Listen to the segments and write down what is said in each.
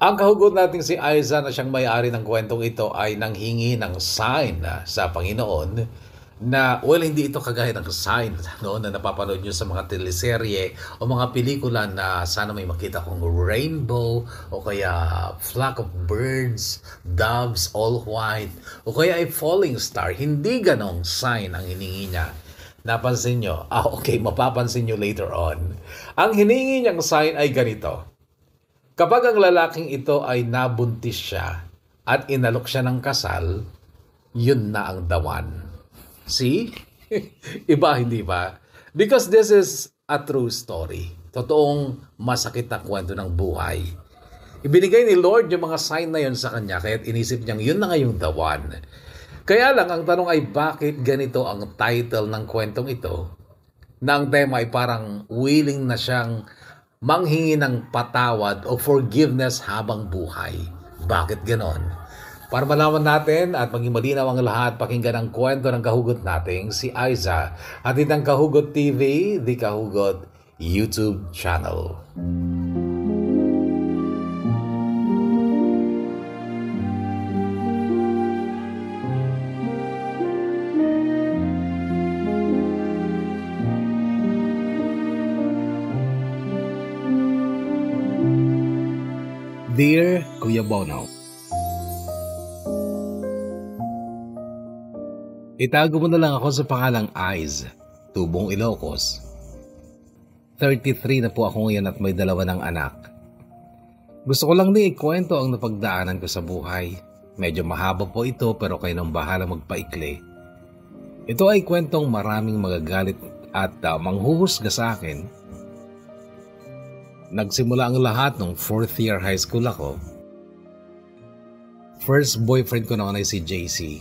Ang kahugot nating si Aiza na siyang may-ari ng kwentong ito ay nanghingi ng sign sa Panginoon na, well, hindi ito kagaya ng sign noon na napapanood nyo sa mga teleserye o mga pelikula na sana may makita kong rainbow o kaya flock of birds, doves, all white o kaya ay falling star. Hindi ganong sign ang hiningi niya. Napansin nyo? Okay, mapapansin nyo later on. Ang hiningi niyang sign ay ganito. Kapag ang lalaking ito ay nabuntis siya at inalok siya ng kasal, yun na ang dawan. See? Iba, hindi ba? Because this is a true story. Totoong masakit na kwento ng buhay. Ibinigay ni Lord yung mga sign na yun sa kanya, kaya't inisip niyang yun na nga yung dawan. Kaya lang, ang tanong ay bakit ganito ang title ng kwentong ito, na ang tema ay parang willing na siyang manghingi ng patawad o forgiveness habang buhay. Bakit ganon? Para malaman natin at maging malinaw ang lahat, pakinggan ang kwento ng kahugot nating si Aiza at ng Kahugot TV, the Kahugot YouTube channel. Dear Kuya Bono, itago mo na lang ako sa pangalang Aiz, Tubong Ilocos. 33 na po ako ngayon at may 2 ng anak. Gusto ko lang din ikwento ang napagdaanan ko sa buhay. Medyo mahaba po ito pero kayo nang bahala magpaikli. Ito ay kwentong maraming magagalit at manghuhusga sa akin. Nagsimula ang lahat nung 4th year high school ako. First boyfriend ko noon ay si JC.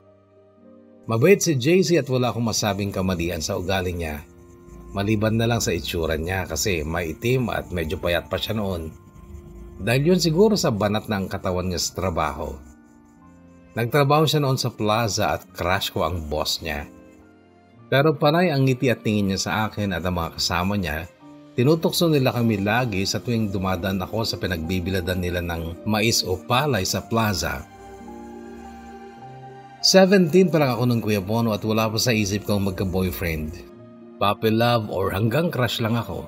Mabait si JC at wala akong masabing kamalian sa ugali niya. Maliban na lang sa itsura niya kasi maitim at medyo payat pa siya noon. Dahil yun siguro sa banat ng katawan niya sa trabaho. Nagtrabaho siya noon sa plaza at crush ko ang boss niya. Pero panay ang ngiti at tingin niya sa akin at ang mga kasama niya. Tinutokso nila kami lagi sa tuwing dumadaan ako sa pinagbibiladan nila ng mais o palay sa plaza. 17 pa lang ako ng Kuya Bono at wala pa sa isip kong magka-boyfriend. Puppy love or hanggang crush lang ako.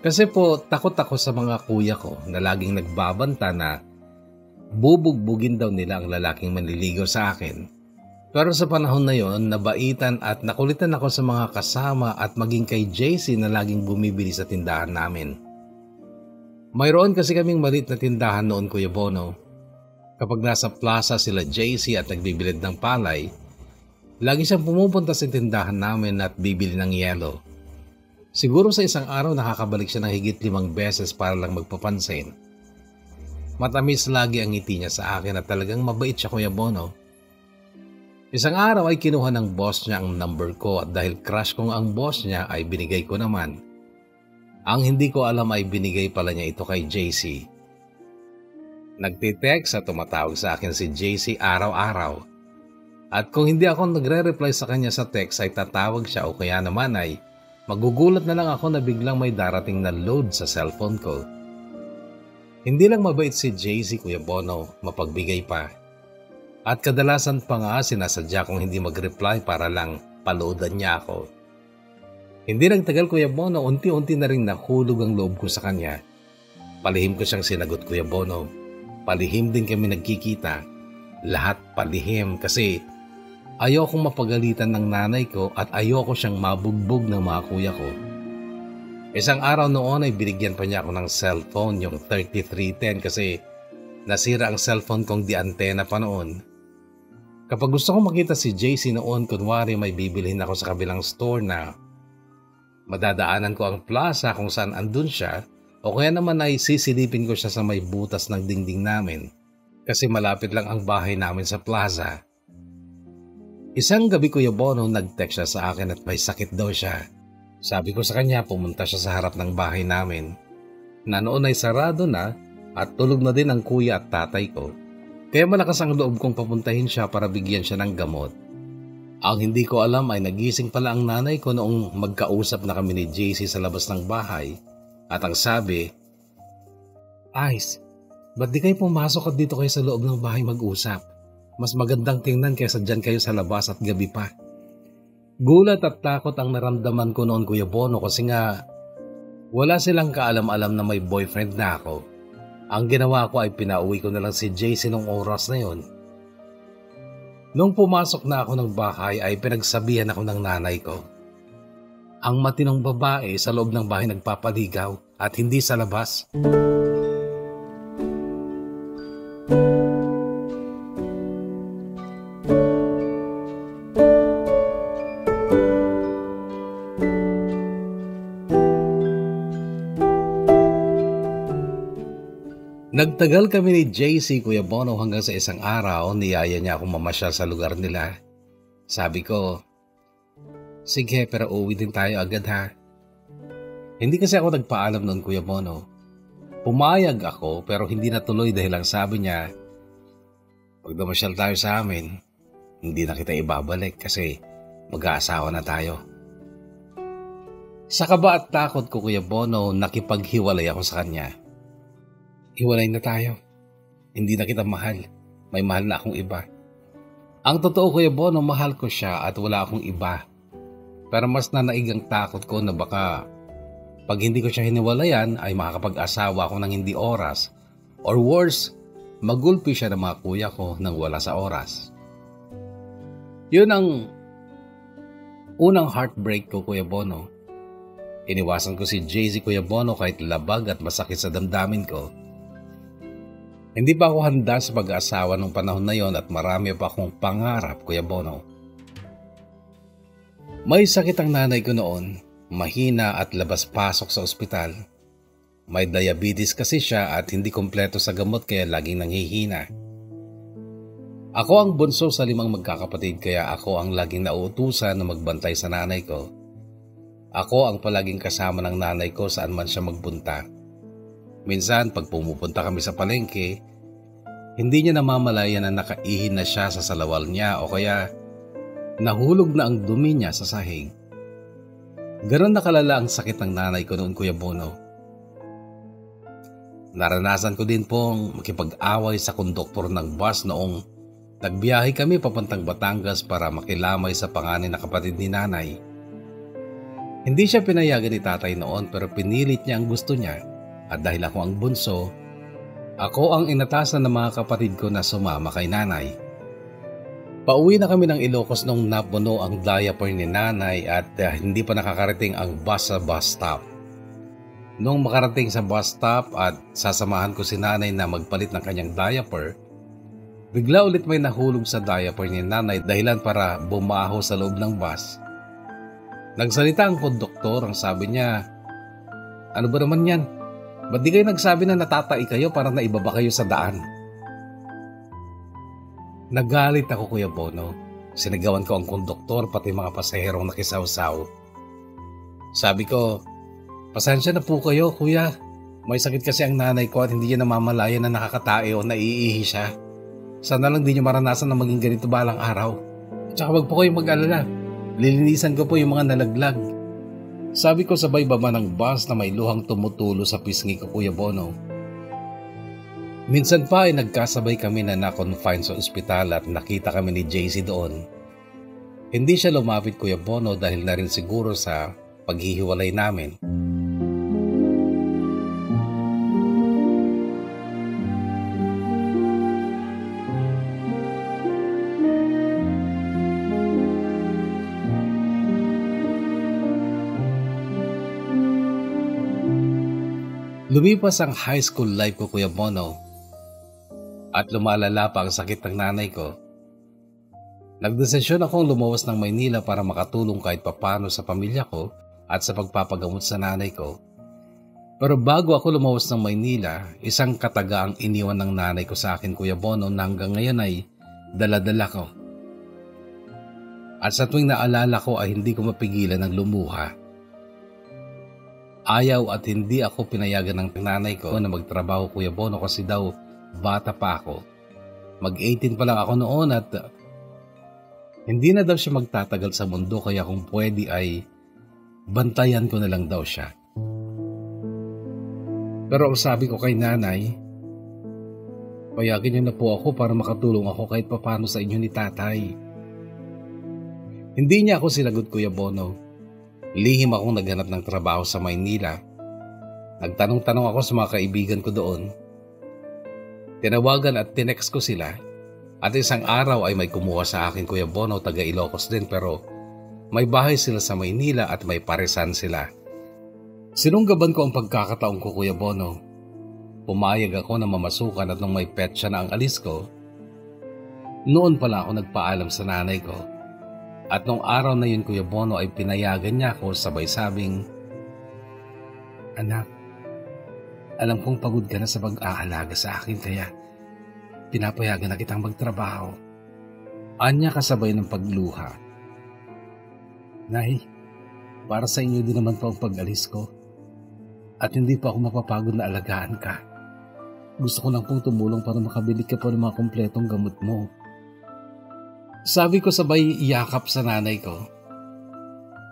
Kasi po takot ako sa mga kuya ko na laging nagbabanta na bubugbugin daw nila ang lalaking manliligaw sa akin. Pero sa panahon na yon, nabaitan at nakulitan ako sa mga kasama at maging kay JC na laging bumibili sa tindahan namin. Mayroon kasi kaming maliit na tindahan noon, Kuya Bono. Kapag nasa plaza sila JC at nagbibilid ng palay, lagi siyang pumupunta sa tindahan namin at bibili ng yelo. Siguro sa isang araw nakakabalik siya ng higit 5 beses para lang magpapansin. Matamis lagi ang ngiti niya sa akin at talagang mabait siya, Kuya Bono. Isang araw ay kinuha ng boss niya ang number ko at dahil crush kong ang boss niya ay binigay ko naman. Ang hindi ko alam ay binigay pala niya ito kay JC. Nagtitext at tumatawag sa akin si JC araw-araw. At kung hindi ako nagre-reply sa kanya sa text ay tatawag siya o kaya naman ay magugulat na lang ako na biglang may darating na load sa cellphone ko. Hindi lang mabait si JC, Kuya Bono, mapagbigay pa. At kadalasan pa nga sinasadya kong hindi mag-reply para lang paloodan niya ako. Hindi nagtagal, Kuya Bono, unti-unti na rin nahulog ang loob ko sa kanya. Palihim ko siyang sinagot, Kuya Bono. Palihim din kami nagkikita. Lahat palihim kasi ayokong mapagalitan ng nanay ko at ayoko siyang mabugbog ng mga kuya ko. Isang araw noon ay binigyan pa niya ako ng cellphone, yung 3310 kasi nasira ang cellphone kong di antena pa noon. Kapag gusto kong makita si JC noon, kunwari may bibilhin ako sa kabilang store na madadaanan ko ang plaza kung saan andun siya o kaya naman ay sisilipin ko siya sa may butas ng dingding namin kasi malapit lang ang bahay namin sa plaza. Isang gabi, Kuya Bono, nag-text siya sa akin at may sakit daw siya. Sabi ko sa kanya pumunta siya sa harap ng bahay namin na noon ay sarado na at tulog na din ang kuya at tatay ko. Kaya malakas ang loob kong papuntahin siya para bigyan siya ng gamot. Ang hindi ko alam ay nagising pala ang nanay ko noong magkausap na kami ni JC sa labas ng bahay at ang sabi, "Ice, Ba't di kayo pumasok at dito kayo sa loob ng bahay mag-usap? Mas magandang tingnan kaysa dyan kayo sa labas at gabi pa. Gulat at takot ang naramdaman ko noon, Kuya Bono, kasi nga wala silang kaalam-alam na may boyfriend na ako. Ang ginawa ko ay pinauwi ko na lang si JC nung oras na yon. Nung pumasok na ako ng bahay ay pinagsabihan ako ng nanay ko. Ang matinong babae sa loob ng bahay nagpapaligaw at hindi sa labas. Nagtagal kami ni JC, Kuya Bono, hanggang sa isang araw niyaya niya akong mamasyal sa lugar nila. Sabi ko, sige, pero uwi din tayo agad ha. Hindi kasi ako nagpaalam noon, Kuya Bono. Pumayag ako pero hindi natuloy dahil ang sabi niya, pag namasyal tayo sa amin, hindi na kita ibabalik kasi mag-aasawa na tayo. Sa kaba at takot ko, Kuya Bono, nakipaghiwalay ako sa kanya. Hiwalay na tayo. Hindi na kita mahal. May mahal na akong iba. Ang totoo, Kuya Bono, mahal ko siya at wala akong iba. Pero mas nanaig ang takot ko na baka pag hindi ko siya hiniwalayan ay makakapag-asawa ako ng hindi oras. Or worse, magulpi siya ng mga kuya ko nang wala sa oras. Yun ang unang heartbreak ko, Kuya Bono. Iniwasan ko si JC, Kuya Bono, kahit labag at masakit sa damdamin ko. Hindi pa ako handa sa pag-aasawa nung panahon na yon at marami pa akong pangarap, Kuya Bono. May sakit ang nanay ko noon, mahina at labas-pasok sa ospital. May diabetes kasi siya at hindi kompleto sa gamot kaya laging nanghihina. Ako ang bunso sa 5 magkakapatid kaya ako ang laging nauutusan na magbantay sa nanay ko. Ako ang palaging kasama ng nanay ko saan man siya magpunta. Minsan pag pumupunta kami sa palengke, hindi niya namamalayan na nakaihin na siya sa salawal niya o kaya nahulog na ang dumi niya sa sahig. Ganon na kalala ang sakit ng nanay ko noon, Kuya Bono. Naranasan ko din pong makipag-away sa konduktor ng bus noong nagbiyahe kami papuntang Batangas para makilamay sa panganay na kapatid ni nanay. Hindi siya pinayagan ni tatay noon pero pinilit niya ang gusto niya. At dahil ako ang bunso, ako ang inatasan ng mga kapatid ko na sumama kay nanay. Pauwi na kami ng Ilocos nung napuno ang diaper ni nanay at hindi pa nakakarating ang bus sa bus stop. Nung makarating sa bus stop at sasamahan ko si nanay na magpalit ng kanyang diaper, bigla ulit may nahulog sa diaper ni nanay dahilan para bumaho sa loob ng bus. Nagsalita ang konduktor, ang sabi niya, ano ba naman yan? Ba't di kayo nagsabi na natatai kayo para naibaba kayo sa daan? Nagalit ako, Kuya Bono. Sinigawan ko ang konduktor pati mga pasaherong nakisawsaw. Sabi ko, pasensya na po kayo, Kuya. May sakit kasi ang nanay ko at hindi niya namamalayan na nakakatae o naiihi siya. Sana lang di niyo maranasan na maging ganito balang araw. Tsaka wag po kayong mag-alala. Lilinisan ko po yung mga nalaglag. Sabi ko sabay baba ng bus na may luhang tumutulo sa pisngi ko, Kuya Bono. Minsan pa ay nagkasabay kami na na-confine sa ospital at nakita kami ni JC doon. Hindi siya lumapit, Kuya Bono, dahil na rin siguro sa paghihiwalay namin. Lumipas ang high school life ko, Kuya Bono, at lumalala pa ang sakit ng nanay ko. Nagdesisyon akong lumuwas ng Maynila para makatulong kahit papano sa pamilya ko at sa pagpapagamot sa nanay ko. Pero bago ako lumuwas ng Maynila, isang kataga ang iniwan ng nanay ko sa akin, Kuya Bono, na hanggang ngayon ay dala-dala ko. At sa tuwing naalala ko ay hindi ko mapigilan ng lumuha. Ayaw at hindi ako pinayagan ng nanay ko na magtrabaho, Kuya Bono, kasi daw bata pa ako. Mag-18 pa lang ako noon at hindi na daw siya magtatagal sa mundo kaya kung pwede ay bantayan ko na lang daw siya. Pero ang sabi ko kay nanay, Payagan niyo na po ako para makatulong ako kahit papano sa inyo ni tatay. Hindi niya ako sinagot, Kuya Bono. Lihim akong naghanap ng trabaho sa Maynila. Nagtanong-tanong ako sa mga kaibigan ko doon. Tinawagan at tinext ko sila. At isang araw ay may kumuha sa akin, Kuya Bono, taga Ilocos din, pero may bahay sila sa Maynila at may paresan sila. Sinunggaban ko ang pagkakataon ko, Kuya Bono. Pumayag ako na mamasukan at nung may petsa na ang alis ko, noon pala ako nagpaalam sa nanay ko. At nung araw na yun, Kuya Bono, ay pinayagan niya ako sabay sabing, "Anak, alam kong pagod ka na sa pag-aalaga sa akin kaya pinapayagan na kitang magtrabaho." Anya kasabay ng pagluha. "Nay, para sa inyo din naman po ang pag-alis ko. At hindi pa ako mapapagod na alagaan ka. Gusto ko lang pong tumulong para makabili ka po ng mga kumpletong gamot mo." Sabi ko sabay iyakap sa nanay ko.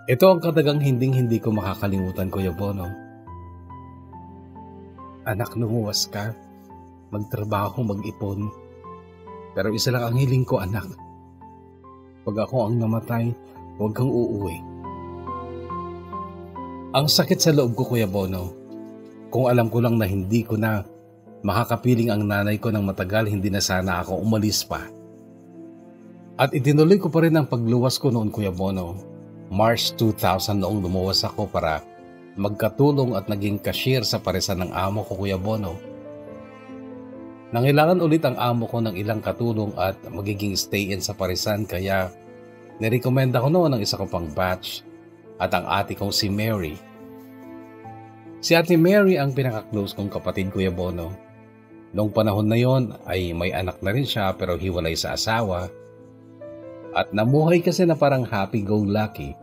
Ito ang katagang hindi ko makakalimutan, Kuya Bono. "Anak, lumuwas ka. Magtrabaho, mag-ipon. Pero isa lang ang hiling ko, anak. Pag ako ang namatay, huwag kang uuwi." Ang sakit sa loob ko, Kuya Bono. Kung alam ko lang na hindi ko na makakapiling ang nanay ko ng matagal, hindi na sana ako umalis pa. At itinuloy ko pa rin ang pagluwas ko noon, Kuya Bono. March 2000 noong lumuwas ako para magkatulong at naging cashier sa paresan ng amo ko, Kuya Bono. Nangailangan ulit ang amo ko ng ilang katulong at magiging stay-in sa paresan kaya nirekomenda ko noon ang isa ko pang batch at ang ate kong si Mary. Si Ate Mary ang pinaka-close kong kapatid, Kuya Bono. Noong panahon na yon ay may anak na rin siya pero hiwalay sa asawa. At namuhay kasi na parang happy-go-lucky.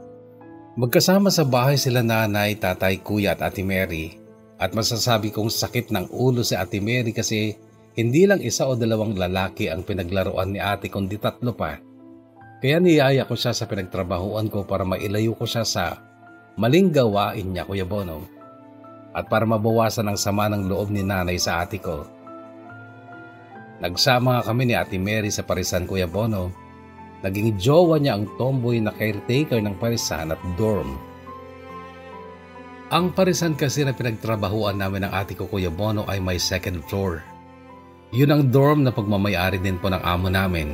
Magkasama sa bahay sila nanay, tatay, kuya at Ate Mary. At masasabi kong sakit ng ulo si Ate Mary kasi hindi lang isa o dalawang lalaki ang pinaglaruan ni ate kundi 3 pa. Kaya niyaya ko siya sa pinagtrabahuan ko para mailayo ko siya sa maling gawain niya, Kuya Bono. At para mabawasan ang sama ng loob ni nanay sa ate ko. Nagsama nga kami ni Ate Mary sa paresan, Kuya Bono. Naging jowa niya ang tomboy na caretaker ng paresan at dorm. Ang paresan kasi na pinagtrabahuan namin ng ate ko, Kuya Bono, ay may 2nd floor. Yun ang dorm na pagmamayari din po ng amo namin.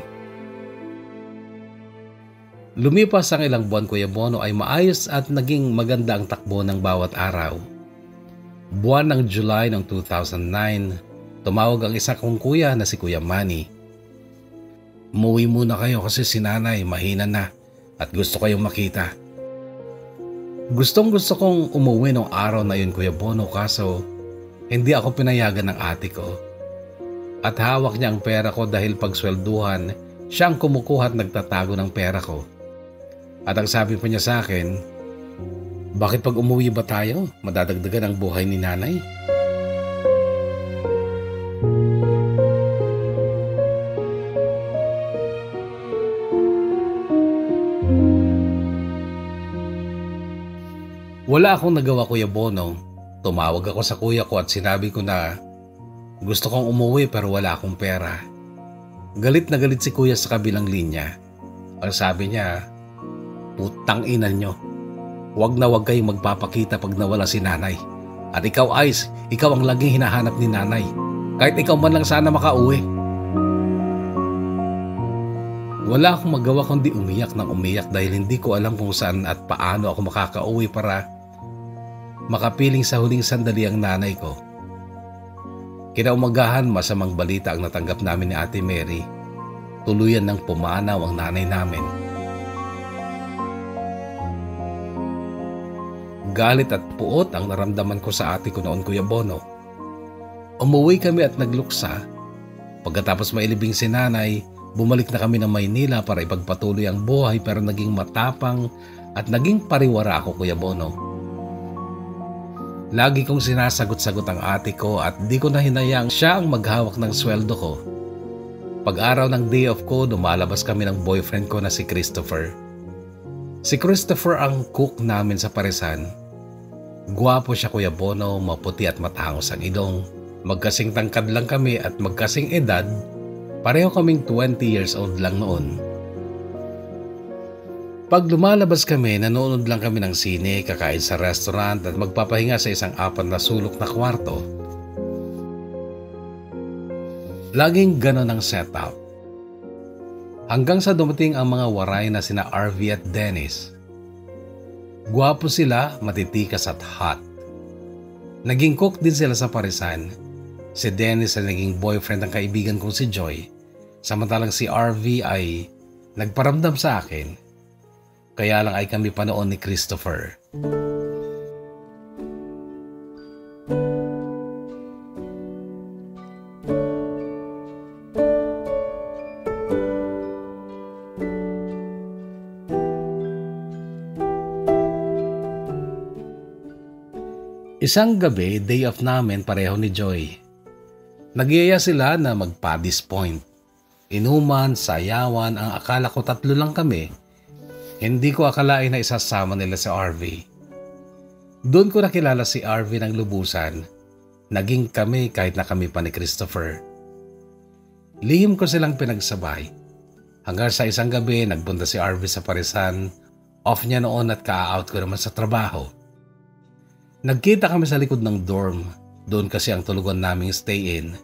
Lumipas ang ilang buwan, Kuya Bono, ay maayos at naging maganda ang takbo ng bawat araw. Buwan ng July ng 2009, tumawag ang isa kong kuya na si Kuya Manny. "Umuwi muna kayo kasi si nanay mahina na at gusto kayong makita." Gustong gusto kong umuwi nung araw na yun, Kuya Bono, kaso hindi ako pinayagan ng ate ko. At hawak niya ang pera ko dahil pagswelduhan, siya ang kumukuha at nagtatago ng pera ko. At ang sabi pa niya sa akin, "Bakit pag umuwi ba tayo, madadagdagan ang buhay ni nanay?" Wala akong nagawa, Kuya Bono. Tumawag ako sa kuya ko at sinabi ko na gusto kong umuwi pero wala akong pera. Galit na galit si kuya sa kabilang linya. Ang sabi niya, "Putang ina nyo. Huwag na huwag kayong magpapakita pag nawala si nanay. At ikaw, Ice, ikaw ang laging hinahanap ni nanay. Kahit ikaw man lang sana makauwi." Wala akong magawa kundi umiyak ng umiyak dahil hindi ko alam kung saan at paano ako makakauwi para makapiling sa huling sandali ang nanay ko. Kinaumagahan, masamang balita ang natanggap namin ni Ate Mary. Tuluyan ng pumanaw ang nanay namin. Galit at puot ang naramdaman ko sa ate ko noon, Kuya Bono. Umuwi kami at nagluksa. Pagkatapos mailibing si nanay, bumalik na kami ng Maynila para ipagpatuloy ang buhay pero naging matapang at naging pariwara ako, Kuya Bono. Lagi kong sinasagot-sagot ang ate ko at di ko na hinayang siya ang maghawak ng sweldo ko. Pag-araw ng day off ko, lumalabas kami ng boyfriend ko na si Christopher. Si Christopher ang cook namin sa paresan. Gwapo siya, Kuya Bono, maputi at matangos ang ilong, Magkasing tangkad lang kami at magkasing edad, pareho kaming 20 years old lang noon. Pag lumalabas kami, nanonood lang kami ng sine, kakain sa restaurant at magpapahinga sa isang 4 na sulok na kwarto. Laging ganon ang setup. Hanggang sa dumating ang mga waray na sina RV at Dennis. Gwapo sila, matitikas at hot. Naging cook din sila sa Parisan. Si Dennis ay naging boyfriend ng kaibigan kong si Joy, samantalang si RV ay nagparamdam sa akin. Kaya lang ay kami pa noon ni Christopher. Isang gabi, day off namin pareho ni Joy. Nagyaya sila na mag-Paddy's Point. Inuman, sayawan, ang akala ko 3 lang kami. Hindi ko akalain na isasama nila si RV. Doon ko nakilala si RV ng lubusan. Naging kami kahit na kami pa ni Christopher. Lihim ko silang pinagsabay. Hanggang sa isang gabi, nagpunta si RV sa Parisan. Off niya noon at ka-out ko naman sa trabaho. Nagkita kami sa likod ng dorm. Doon kasi ang tulugan naming stay-in.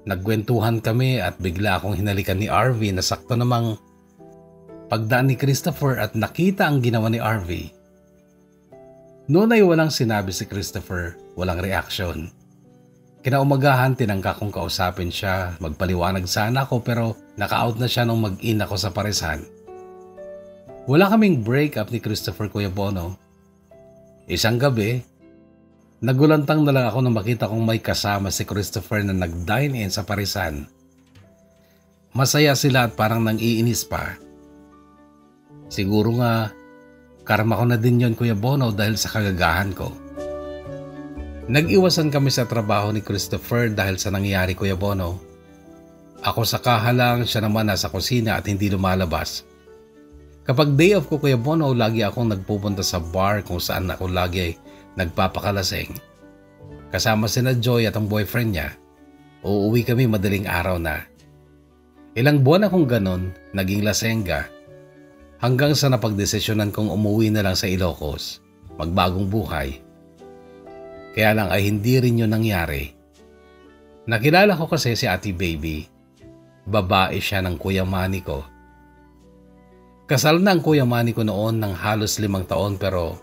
Nagkwentuhan kami at bigla akong hinalikan ni RV na sakto namang pagdaan ni Christopher at nakita ang ginawa ni RV. Noon ay walang sinabi si Christopher, walang reaksyon. Kinaumagahan tinangka kong kausapin siya, magpaliwanag sana ako pero naka-out na siya nung mag-in ako sa Parisan. Wala kaming break-up ni Christopher, Kuya Bono. Isang gabi, nagulantang na lang ako nang makita kong may kasama si Christopher na nag-dine-in sa Parisan. Masaya sila at parang nang-iinis pa. Siguro nga, karma ko na din yon, Kuya Bono, dahil sa kagagahan ko. Nag-iwasan kami sa trabaho ni Christopher dahil sa nangyari, Kuya Bono. Ako sa kahalang, siya naman nasa kusina at hindi lumalabas. Kapag day off ko, Kuya Bono, lagi akong nagpupunta sa bar kung saan ako lagi nagpapakalasing. Kasama sina Joy at ang boyfriend niya. Uuwi kami madaling araw na. Ilang buwan akong ganon, naging lasengga. Hanggang sa napagdesisyonan kong umuwi na lang sa Ilocos, magbagong buhay. Kaya lang ay hindi rin yun nangyari. Nakilala ko kasi si Ate Baby. Babae siya ng Kuya Manny ko. Kasal na ang Kuya Manny ko noon ng halos 5 taon pero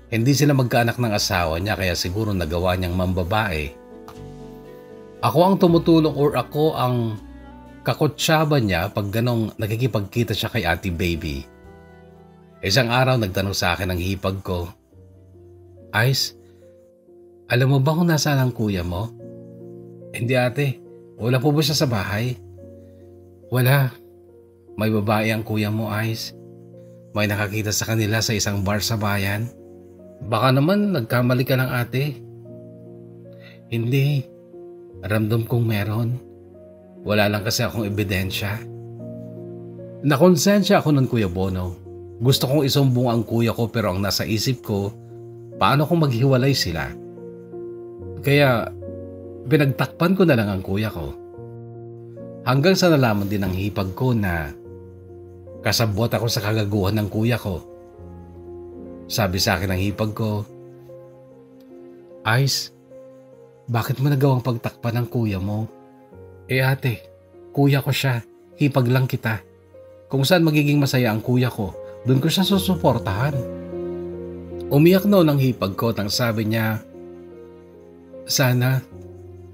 hindi sila magkaanak ng asawa niya kaya siguro nagawa niyang mambabae. Ako ang tumutulong or ako ang kakutsaba niya pag ganong nakikipagkita siya kay Ate Baby. Isang araw nagtanong sa akin ang hipag ko, Ice, alam mo ba kung nasaan ang kuya mo? Hindi ate, wala po ba siya sa bahay? Wala. May babae ang kuya mo, Ice. May nakakita sa kanila sa isang bar sa bayan. Baka naman nagkamali ka lang ate. Hindi. Ramdam kong meron. Wala lang kasi akong ebidensya. Nakonsensya ako nun, Kuya Bono. Gusto kong isumbong ang kuya ko pero ang nasa isip ko, paano kung maghiwalay sila? Kaya pinagtakpan ko na lang ang kuya ko. Hanggang sa nalaman din ng hipag ko na kasabot ako sa kagaguhan ng kuya ko. Sabi sa akin ng hipag ko, Ice, bakit mo nagawang pagtakpan ng kuya mo? Ate, kuya ko siya, hipag lang kita. Kung saan magiging masaya ang kuya ko, doon ko siya susuportahan. Umiyak noon ang hipag ko nang sabi niya, sana,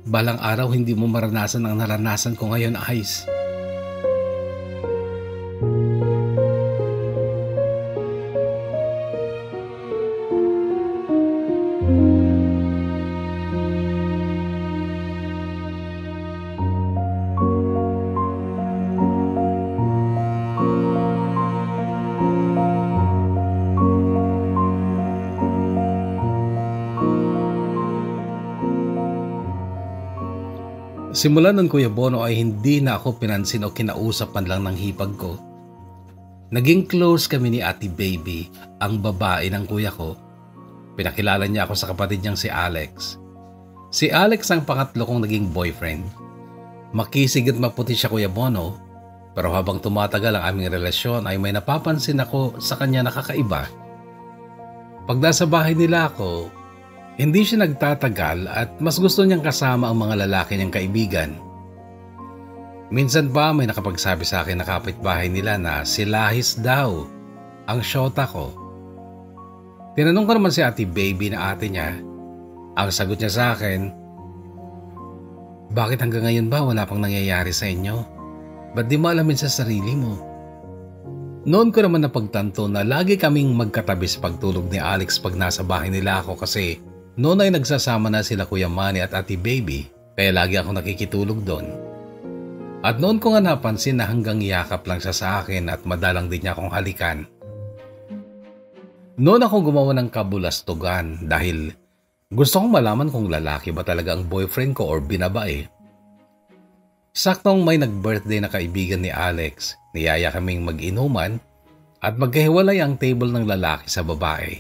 balang araw hindi mo maranasan ang naranasan ko ngayon, Ice. Simula nun, Kuya Bono, ay hindi na ako pinansin o kinausap man lang ng hipag ko. Naging close kami ni Ate Baby, ang babae ng kuya ko. Pinakilala niya ako sa kapatid niyang si Alex. Si Alex ang pangatlo kong naging boyfriend. Makisig at maputi siya, Kuya Bono, pero habang tumatagal ang aming relasyon ay may napapansin ako sa kanya na kakaiba. Pag nasa bahay nila ako, hindi siya nagtatagal at mas gusto niyang kasama ang mga lalaki niyang kaibigan. Minsan pa may nakapagsabi sa akin na kapitbahay nila na si Lahis daw ang syota ko. Tinanong ko naman si Ate Baby na ate niya. Ang sagot niya sa akin, "Bakit hanggang ngayon ba wala pang nangyayari sa inyo? Ba't di mo alamin sa sarili mo?" Noon ko naman napagtanto na lagi kaming magkatabi sa pagtulog ni Alex pag nasa bahay nila ako kasi noon ay nagsasama na sila Kuya Manny at Ate Baby kaya lagi ako nakikitulog doon. At noon ko nga napansin na hanggang yakap lang siya sa akin at madalang din niya akong halikan. Noon ako gumawa ng kabulastugan dahil gusto kong malaman kung lalaki ba talaga ang boyfriend ko or binabae. Saktong may nag-birthday na kaibigan ni Alex, niyaya kaming mag-inuman at magkahiwalay ang table ng lalaki sa babae.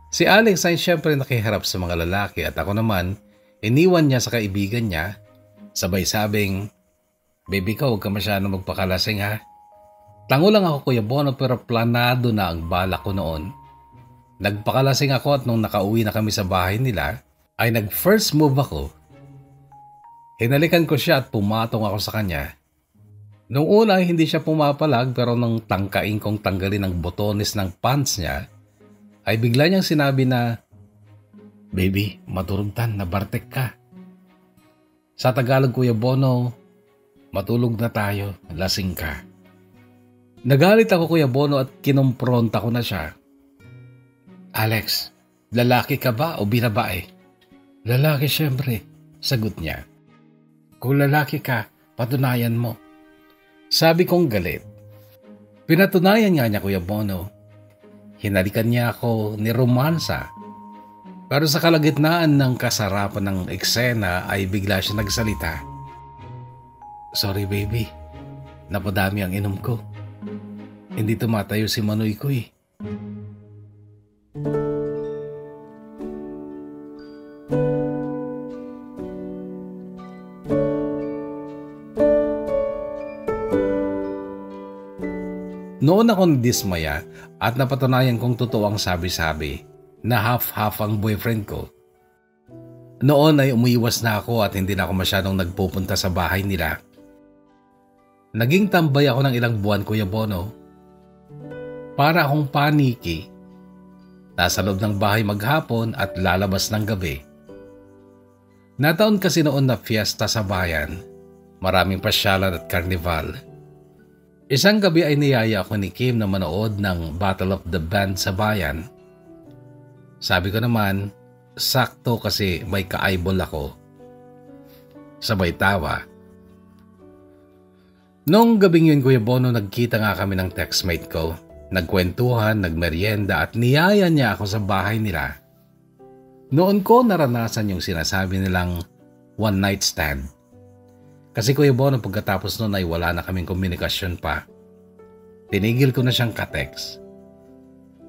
Si Alex ay syempre nakiharap sa mga lalaki at ako naman iniwan niya sa kaibigan niya, sabay sabing, "Baby ka, huwag ka masyadong magpakalasing ha." Tango lang ako, Kuya Bono, pero planado na ang balak ko noon. Nagpakalasing ako at nung nakauwi na kami sa bahay nila, ay nag-first move ako. Hinalikan ko siya at pumatong ako sa kanya. Nung una ay hindi siya pumapalag pero nung tangkain kong tanggalin ang botones ng pants niya, ay bigla niyang sinabi na, "Baby, maturugtan, nabartek ka." Sa Tagalog, Kuya Bono, matulog na tayo, lasing ka. Nagalit ako, Kuya Bono, at kinompronta ko na siya. "Alex, lalaki ka ba o binabae?" "Lalaki syempre," sagot niya. "Kung lalaki ka, patunayan mo." Sabi kong galit. Pinatunayan nga niya, Kuya Bono. Hinalikan niya ako ni romansa. Pero sa kalagitnaan ng kasarapan ng eksena ay bigla siya nagsalita. "Sorry baby, napadami ang inom ko. Hindi tumatayo si Manoy ko eh." Noon ako nadismaya at napatunayan kong totoo ang sabi-sabi na half-half ang boyfriend ko. Noon ay umiiwas na ako at hindi na ako masyadong nagpupunta sa bahay nila. Naging tambay ako ng ilang buwan, Kuya Bono. Para akong paniki. Nasa loob ng bahay maghapon at lalabas ng gabi. Nataon kasi noon na fiesta sa bayan. Maraming pasyalan at karnival. Isang gabi ay niyaya ako ni Kim na manood ng Battle of the Band sa bayan. Sabi ko naman, sakto kasi may ka-eyeball ako. Sabay tawa. Noong gabing yun, Kuya Bono, nagkita nga kami ng textmate ko. Nagkwentuhan, nagmeryenda at niyaya niya ako sa bahay nila. Noon ko naranasan yung sinasabi nilang one night stand. Kasi Kuya Bono, pagkatapos noon ay wala na kaming komunikasyon pa. Tinigil ko na siyang ka-text.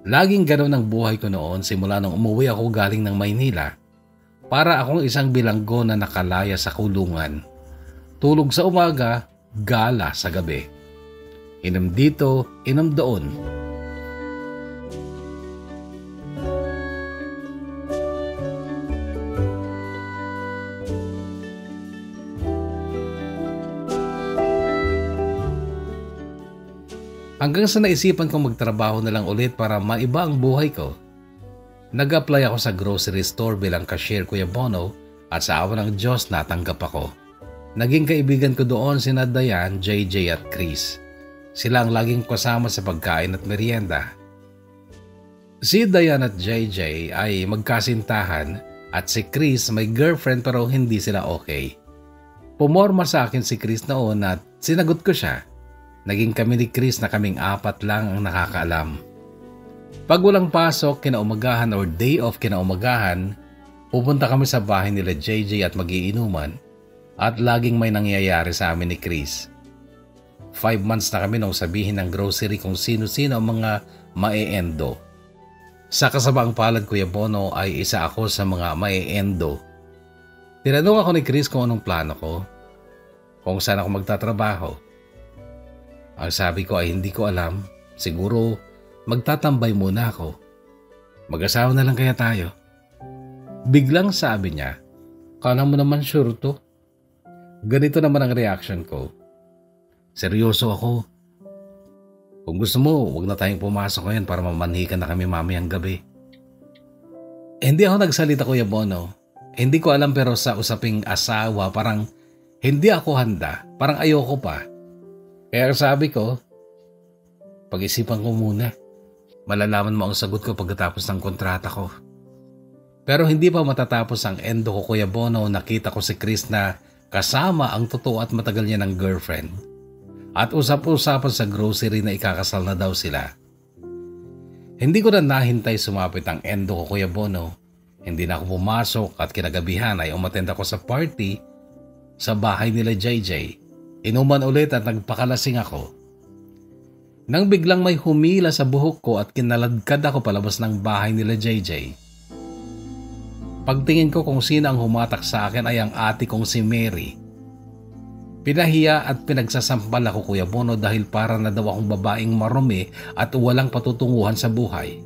Laging ganoon ang buhay ko noon simula nung umuwi ako galing ng Maynila. Para akong isang bilanggo na nakalaya sa kulungan. Tulog sa umaga, gala sa gabi. Inom dito, inom doon. Hanggang sa naisipan kong magtrabaho na lang ulit para maiba ang buhay ko. Nag-apply ako sa grocery store bilang cashier, Kuya Bono, at sa awa ng Diyos natanggap ako. Naging kaibigan ko doon sina Dayan, JJ at Chris. Sila ang laging kasama sa pagkain at merienda. Si Dayan at JJ ay magkasintahan at si Chris may girlfriend pero hindi sila okay. Pumorma sa akin si Chris noon at sinagot ko siya. Naging kami ni Chris na kaming apat lang ang nakakaalam. Pag walang pasok kinaumagahan or day off kinaumagahan, pupunta kami sa bahay nila JJ at magiinuman at laging may nangyayari sa amin ni Chris. 5 months na kami nung sabihin ng grocery kung sino-sino ang mga mae-endo. Sa kasabaang palad, Kuya Bono, ay isa ako sa mga mae-endo. Tinanong ako ni Chris kung anong plano ko, kung saan ako magtatrabaho. Ang sabi ko ay hindi ko alam, siguro magtatambay muna ako. Mag-asawa na lang kaya tayo. Biglang sabi niya, kala mo naman sure to? Ganito naman ang reaction ko. Seryoso ako. Kung gusto mo, huwag na tayong pumasok ngayon para mamanhikan na kami mamayang gabi. Hindi ako nagsalita, Kuya Bono. Hindi ko alam, pero sa usaping asawa, parang hindi ako handa. Parang ayoko pa. Kaya sabi ko, pag-isipan ko muna. Malalaman mo ang sagot ko pagkatapos ng kontrata ko. Pero hindi pa matatapos ang endo ko, Kuya Bono, nakita ko si Chris na kasama ang totoo at matagal niya ng girlfriend. At usap-usapan sa grocery na ikakasal na daw sila. Hindi ko na nahintay sumapit ang endo ko, Kuya Bono. Hindi na ako pumasok at kinagabihan ay umattend ako sa party sa bahay nila JJ. Inuman ulit at nagpakalasing ako. Nang biglang may humila sa buhok ko at kinaladkad ako palabas ng bahay nila JJ. Pagtingin ko kung sino ang humatak sa akin ay ang ate kong si Mary. Pinahiya at pinagsasampal ako, Kuya Bono, dahil para na daw akong babaeng marumi at walang patutunguhan sa buhay.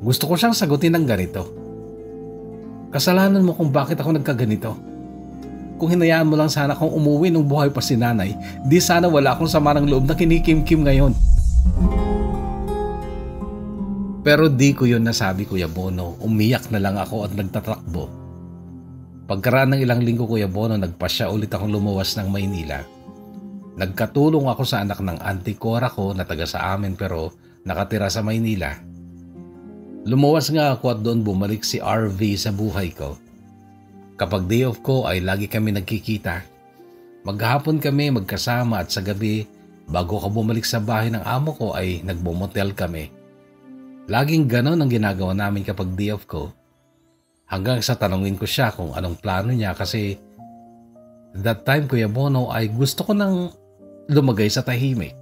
Gusto ko siyang sagutin ng ganito. Kasalanan mo kung bakit ako nagkaganito. Kung hinayaan mo lang sana akong umuwi nung buhay pa si nanay, di sana wala akong sama ng loob na kinikim-kim ngayon. Pero di ko yun nasabi, Kuya Bono. Umiyak na lang ako at nagtatakbo. Pagkaraan ng ilang linggo, Kuya Bono, nagpasya ulit akong lumuwas ng Maynila. Nagkatulong ako sa anak ng auntie Cora ko na taga sa amin pero nakatira sa Maynila. Lumuwas nga ako at doon bumalik si RV sa buhay ko. Kapag day off ko ay lagi kami nagkikita. Maghapon kami magkasama at sa gabi, bago ka bumalik sa bahay ng amo ko ay nagbumotel kami. Laging ganon ang ginagawa namin kapag day off ko. Hanggang sa tanungin ko siya kung anong plano niya kasi that time, Kuya Bono, ay gusto ko nang lumagay sa tahimik.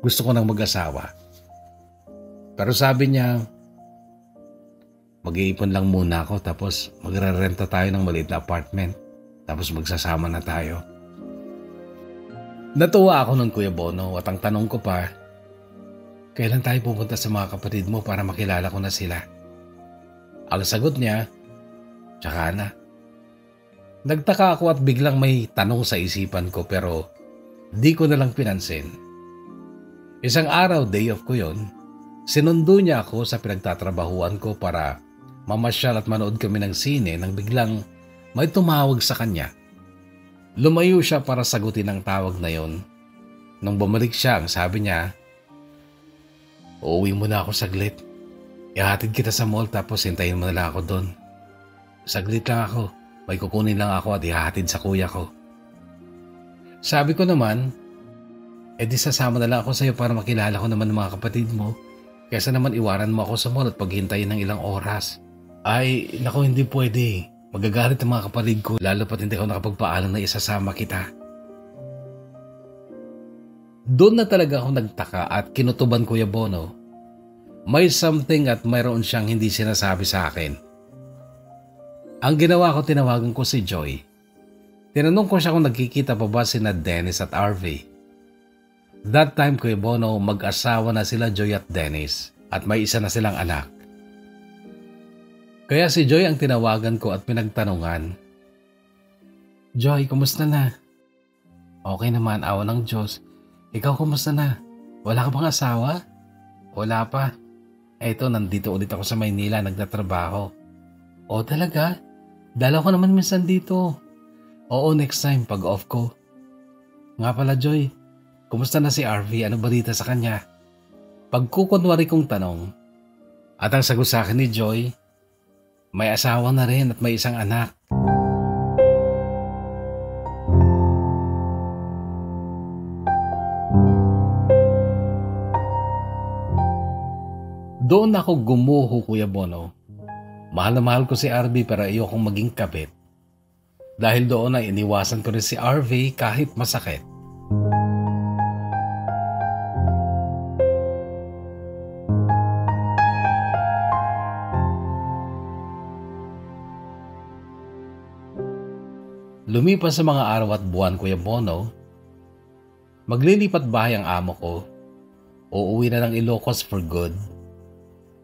Gusto ko nang mag-asawa. Pero sabi niya, mag-iipon lang muna ako tapos magre-renta tayo ng maliit na apartment tapos magsasama na tayo. Natuwa ako nun, Kuya Bono, at ang tanong ko pa, kailan tayo pupunta sa mga kapatid mo para makilala ko na sila? Ang sagot niya, tsaka na. Nagtaka ako at biglang may tanong sa isipan ko pero di ko na lang pinansin. Isang araw, day off ko yon, sinundo niya ako sa pinagtatrabahuan ko para mamasyal at manood kami ng sine nang biglang may tumawag sa kanya. Lumayo siya para sagutin ang tawag na yon. Nung bumalik siya, ang sabi niya, uuwi muna ako saglit. Ihatid kita sa mall tapos hintayin mo na lang ako doon. Saglit lang ako. May kukunin lang ako at ihahatid sa kuya ko. Sabi ko naman, di sasama na lang ako sa iyo para makilala ko naman ng mga kapatid mo. Kaysa naman iwanan mo ako sa mall at paghintayin ng ilang oras. Ay, naku, hindi pwede. Magagalit ang mga kapatid ko lalo pat hindi ako nakapagpaalam na isasama kita. Doon na talaga ako nagtaka at kinutuban, Kuya Bono. May something at mayroon siyang hindi sinasabi sa akin. Ang ginawa ko, tinawagan ko si Joy. Tinanong ko siya kung nagkikita pa ba sina Dennis at RV. That time, Kuya Bono, mag-asawa na sila Joy at Dennis at may isa na silang anak. Kaya si Joy ang tinawagan ko at pinagtanungan. Joy, kumusta na? Okay naman, awa ng Diyos. Ikaw, kumusta na? Wala ka bang asawa? Wala pa. Eto, nandito ulit ako sa Maynila, nagtatrabaho. O talaga? Dalaw ko naman minsan dito. Oo, next time, pag off ko. Nga pala, Joy, kumusta na si RV? Ano balita sa kanya? Pagkukunwari kong tanong. At ang sagot sa akin ni Joy, may asawa na rin at may isang anak. Doon ako gumuho, Kuya Bono. Mahal na mahal ko si RV pero ayokong maging kabit. Dahil doon ay iniwasan ko rin si RV kahit masakit. Lumipas sa mga araw at buwan, Kuya Bono, maglilipat bahay ang amo ko. Uuwi na ng Ilocos for good.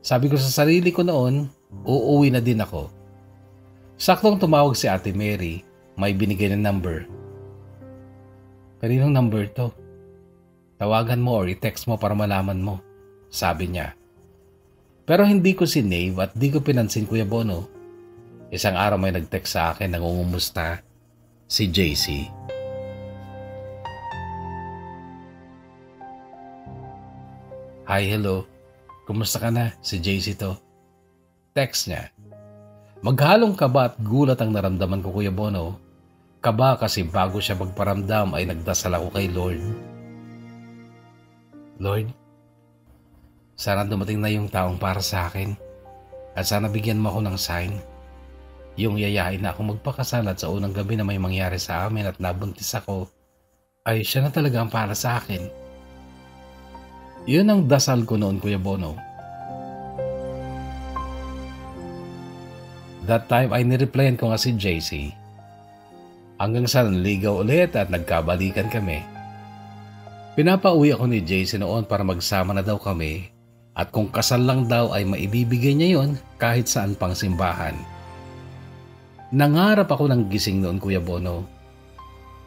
Sabi ko sa sarili ko noon, uuwi na din ako. Saktong tumawag si Ate Mary, may binigay na number. Kaninong number to? Tawagan mo or i-text mo para malaman mo, sabi niya. Pero hindi ko sinave at di ko pinansin, Kuya Bono. Isang araw may nag-text sa akin nangungumusta, si JC. Hi, hello. Kumusta ka na? Si JC to. Text niya. Maghalong kaba at gulat ang naramdaman ko, Kuya Bono. Kaba kasi bago siya magparamdam ay nagdasal ako kay Lord. Lord, sana dumating na yung taong para sa akin at sana bigyan mo ako ng sign. Yung yayain na ako magpakasal at sa unang gabi na may mangyari sa amin at nabuntis ako, ay siya na talaga ang para sa akin. Yun ang dasal ko noon, Kuya Bono. That time ay nireplyan ko nga si JC. Hanggang sa nanligaw ulit at nagkabalikan kami. Pinapauwi ako ni JC noon para magsama na daw kami at kung kasal lang daw ay maibibigay niya yon kahit saan pang simbahan. Nangarap ako ng gising noon, Kuya Bono.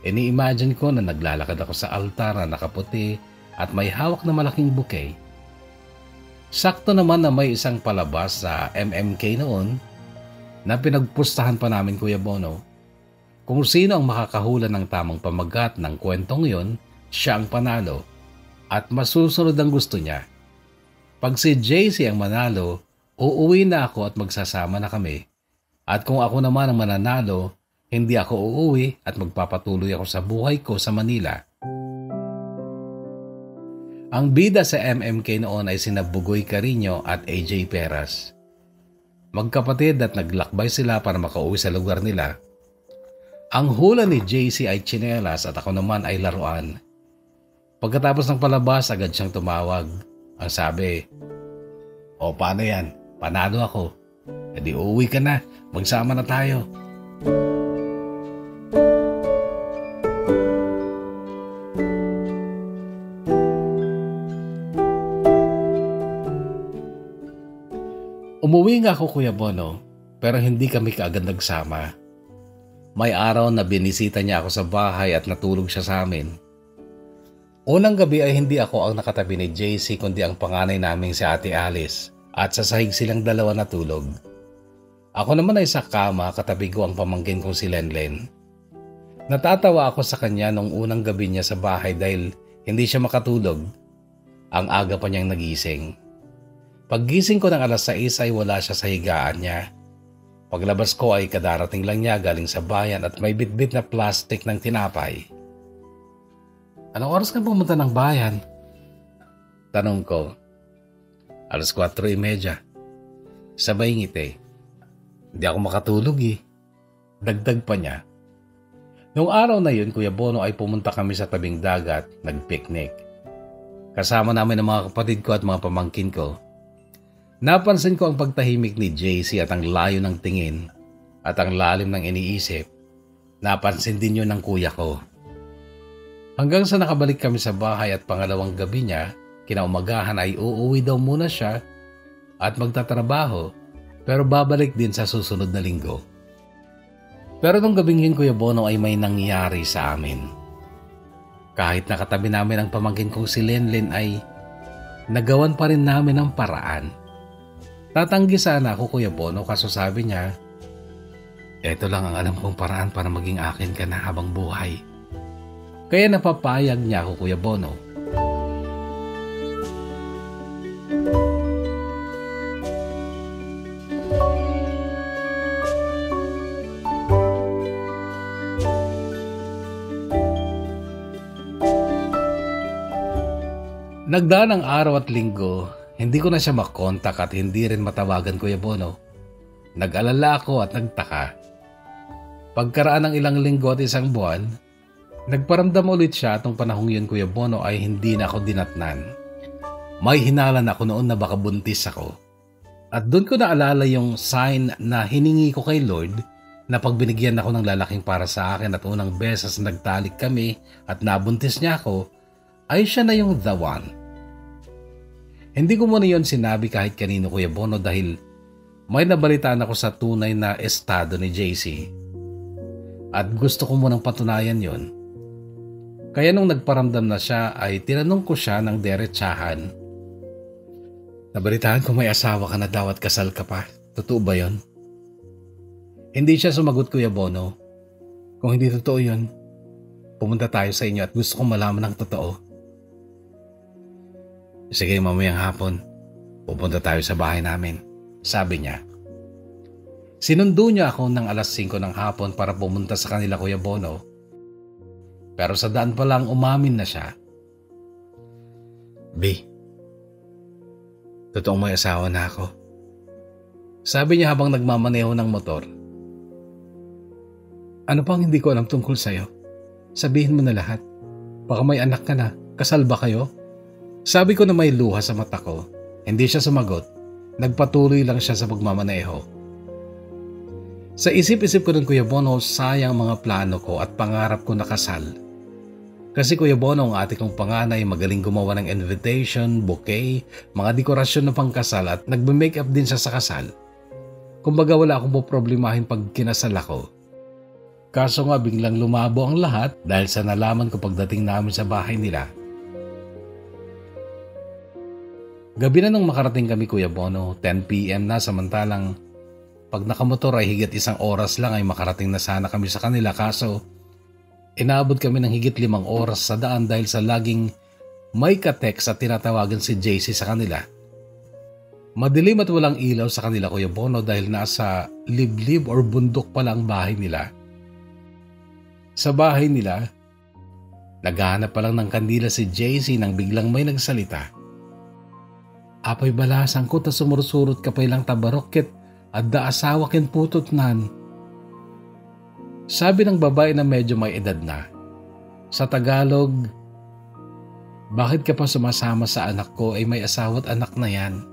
Ini-imagine ko na naglalakad ako sa altar na nakaputi at may hawak na malaking bouquet. Sakto naman na may isang palabas sa MMK noon na pinagpustahan pa namin, Kuya Bono. Kung sino ang makakahula ng tamang pamagat ng kwentong yon, siya ang panalo at masusunod ang gusto niya. Pag si JC ang manalo, uuwi na ako at magsasama na kami. At kung ako naman ang mananalo, hindi ako uuwi at magpapatuloy ako sa buhay ko sa Manila. Ang bida sa MMK noon ay sina Bugoy Carino at AJ Peras. Magkapatid at naglakbay sila para makauwi sa lugar nila. Ang hula ni JC ay tsinelas at ako naman ay laruan. Pagkatapos ng palabas, agad siyang tumawag. Ang sabi, "O paano yan? Panalo ako. E di uuwi ka na. Magsama na tayo." Umuwi nga ako, Kuya Bono, pero hindi kami kaagad nagsama. May araw na binisita niya ako sa bahay at natulog siya sa amin. Unang gabi ay hindi ako ang nakatabi ni JC kundi ang panganay naming si Ate Alice at sa sahig silang dalawa natulog. Ako naman ay sa kama katabi ko ang pamangkin kong si Lenlen. Natatawa ako sa kanya nung unang gabi niya sa bahay dahil hindi siya makatulog. Ang aga pa niyang nagising. Paggising ko ng alas 6 ay wala siya sa higaan niya. Paglabas ko ay kadarating lang niya galing sa bayan at may bitbit na plastic ng tinapay. "Anong oras ka pumunta ng bayan?" tanong ko. "Alas 4:30. Sabay ngiti. "Hindi ako makatulog eh." Dagdag pa niya. Noong araw na yun, Kuya Bono, ay pumunta kami sa tabing dagat, nagpiknik. Kasama namin ang mga kapatid ko at mga pamangkin ko. Napansin ko ang pagtahimik ni JC at ang layo ng tingin at ang lalim ng iniisip. Napansin din yun ng kuya ko. Hanggang sa nakabalik kami sa bahay at pangalawang gabi niya, kinaumagahan ay uuwi daw muna siya at magtatrabaho pero babalik din sa susunod na linggo. Pero nung gabing yun, Kuya Bono, ay may nangyari sa amin. Kahit nakatabi namin ang pamangkin kong si Lenlen ay nagawan pa rin namin ang paraan. Tatanggi sana ako, Kuya Bono, kaso sabi niya, "Eto lang ang alam kong paraan para maging akin ka na habang buhay." Kaya napapayag niya ako, Kuya Bono. Nagdaan ang araw at linggo, hindi ko na siya makontak at hindi rin matawagan, Kuya Bono. Nag-alala ako at nagtaka. Pagkaraan ng ilang linggo at isang buwan, nagparamdam ulit siya at nung panahong yun, Kuya Bono, ay hindi na ako dinatnan. May hinalan ako noon na baka buntis ako. At doon ko naalala yung sign na hiningi ko kay Lord na pag binigyan ako ng lalaking para sa akin at unang beses nagtalik kami at nabuntis niya ako, ay siya na yung the one. Hindi ko muna yon sinabi kahit kanino, Kuya Bono, dahil may nabalitaan ako sa tunay na estado ni JC. At gusto ko munang patunayan yon. Kaya nung nagparamdam na siya ay tinanong ko siya ng diretsahan. Nabalitaan ko may asawa ka na daw at kasal ka pa. Totoo ba yon? Hindi siya sumagot, Kuya Bono. Kung hindi totoo yun, pumunta tayo sa inyo at gusto kong malaman ng totoo. Sige, mamayang hapon, pupunta tayo sa bahay namin, sabi niya. Sinundo niya ako ng alas 5 ng hapon para pumunta sa kanila, Kuya Bono. Pero sa daan pa lang umamin na siya. B, totoong may asawa na ako. Sabi niya habang nagmamaneho ng motor. Ano pang hindi ko alam tungkol sa'yo? Sabihin mo na lahat. Baka may anak ka na. Kasal ba kayo? Sabi ko na may luha sa mata ko. Hindi siya sumagot. Nagpatuloy lang siya sa pagmamaneho. Sa isip-isip ko ng Kuya Bono, sayang mga plano ko at pangarap ko na kasal. Kasi Kuya Bono, ang ate kong panganay magaling gumawa ng invitation, bouquet, mga dekorasyon ng pangkasal at nagbe-makeup din siya sa kasal. Kumbaga wala akong poproblemahin pag kinasal ako. Kaso nga biglang lumabo ang lahat dahil sa nalaman ko pagdating namin sa bahay nila. Gabi na nung makarating kami, Kuya Bono, 10 PM na, samantalang pag nakamotor ay higit 1 oras lang ay makarating na sana kami sa kanila, kaso inaabot kami ng higit 5 oras sa daan dahil sa laging may ka-text at tinatawagan si JC sa kanila. Madilim at walang ilaw sa kanila, Kuya Bono, dahil nasa liblib or bundok pa lang bahay nila. Sa bahay nila, naghahanap pa lang ng kandila si JC nang biglang may nagsalita. Apay balasang ko ta sumursurot ka pa ilang tabarokket at da asawa ken putot nan. Sabi ng babae na medyo may edad na. Sa Tagalog, bakit ka pa sumasama sa anak ko ay may asawa at anak na yan?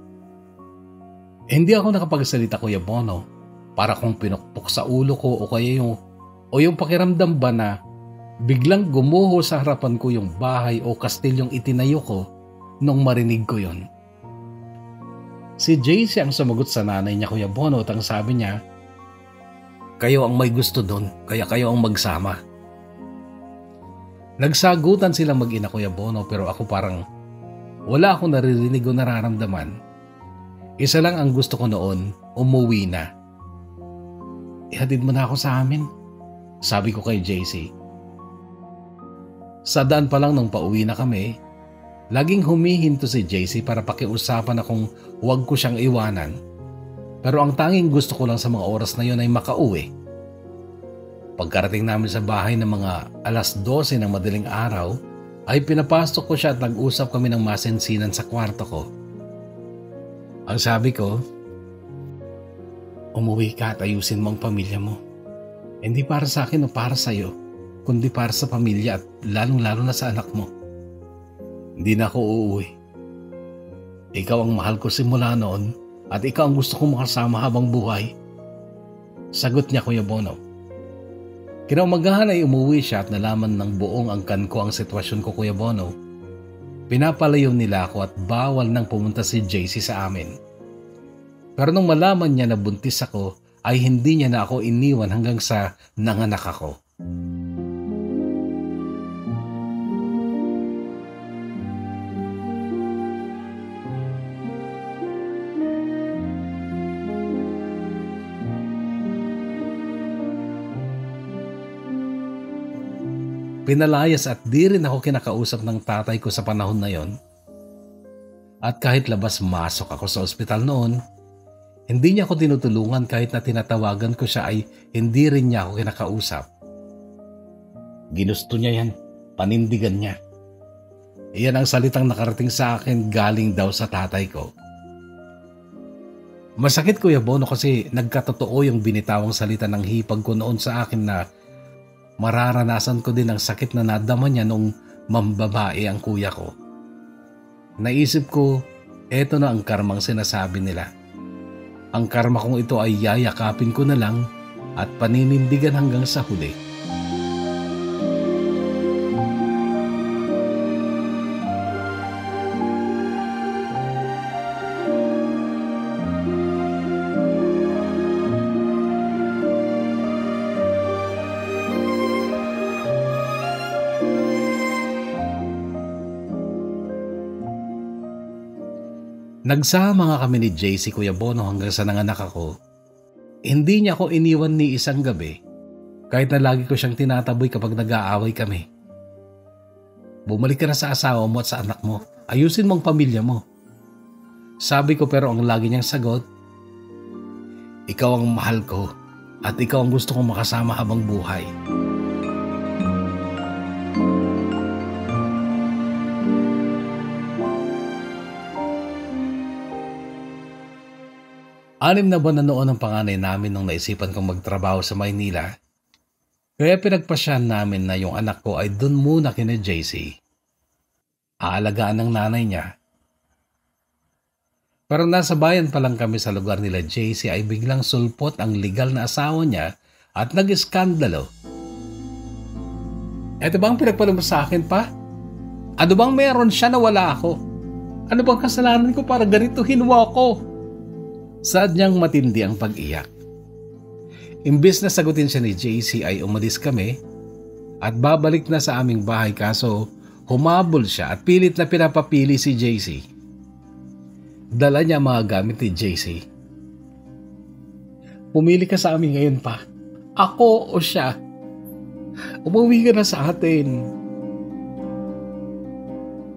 Hindi ako nakapagsalita, Kuya Bono, para kung pinukpok sa ulo ko o kaya yung pakiramdam ba na biglang gumuho sa harapan ko yung bahay o kastilyong itinayo ko nung marinig ko yon. Si JC ang sumagot sa nanay niya, Kuya Bono, at ang sabi niya, kayo ang may gusto doon, kaya kayo ang magsama. Nagsagutan silang mag-ina, Kuya Bono, pero ako parang wala akong naririnig o nararamdaman. Isa lang ang gusto ko noon, umuwi na. Ihatid mo na ako sa amin, sabi ko kay JC. Sa daan pa lang nung pauwi na kami, laging humihinto si JC para pakiusapan akong huwag ko siyang iwanan. Pero ang tanging gusto ko lang sa mga oras na yon ay makauwi. Pagkarating namin sa bahay ng mga alas 12 ng madaling araw, ay pinapasok ko siya at nag-usap kami ng masinsinan sa kwarto ko. Ang sabi ko, umuwi ka at ayusin mo ang pamilya mo. Hindi para sa akin o para sa iyo, kundi para sa pamilya at lalong-lalo na sa anak mo. Hindi na ako uuwi. Ikaw ang mahal ko simula noon at ikaw ang gusto kong makasama habang buhay. Sagot niya, Kuya Bono. Kinaumagahan ay umuwi siya at nalaman ng buong angkan ko ang sitwasyon ko, Kuya Bono. Pinapalayo nila ako at bawal nang pumunta si JC sa amin. Pero nung malaman niya na buntis ako, ay hindi niya na ako iniwan hanggang sa nanganak ako. Pinalayas at di rin ako kinakausap ng tatay ko sa panahon na yon. At kahit labas-masok ako sa ospital noon, hindi niya ako tinutulungan kahit na tinatawagan ko siya ay hindi rin niya ako kinakausap. Ginusto niya yan, panindigan niya. Iyan ang salitang nakarating sa akin galing daw sa tatay ko. Masakit, Kuya Bono, kasi nagkatotoo yung binitawang salita ng hipag ko noon sa akin na mararanasan ko din ang sakit na nadama niya nung mambabae ang kuya ko. Naisip ko, eto na ang karmang sinasabi nila. Ang karma kong ito ay yayakapin ko na lang at paninindigan hanggang sa huli. Nagsama nga kami ni JC, Kuya Bono, hanggang sa nanganak ako. Hindi niya ako iniwan ni isang gabi, kahit na lagi ko siyang tinataboy kapag nag-aaway kami. Bumalik ka na sa asawa mo at sa anak mo. Ayusin mo ang pamilya mo. Sabi ko, pero ang lagi niyang sagot, ikaw ang mahal ko at ikaw ang gusto kong makasama habang buhay. Anim na buwan na noon ang panganay namin nung naisipan kong magtrabaho sa Maynila. Kaya pinagpasyan namin na yung anak ko ay dun muna kina JC. Aalagaan ng nanay niya. Pero nasa bayan pa lang kami sa lugar nila JC ay biglang sulpot ang legal na asawa niya at nag-iskandalo. Eto bang pinagpala mo sa akin pa? Ano bang meron siya na wala ako? Ano bang kasalanan ko para ganituhin mo ako? Sadyang matindi ang pag-iyak. Imbis na sagutin siya ni JC ay umalis kami at babalik na sa aming bahay, kaso humabol siya at pilit na pinapapili si JC. Dala niya mga gamit ni JC. Pumili ka sa amin ngayon pa. Ako o siya? Umuwi ka na sa atin.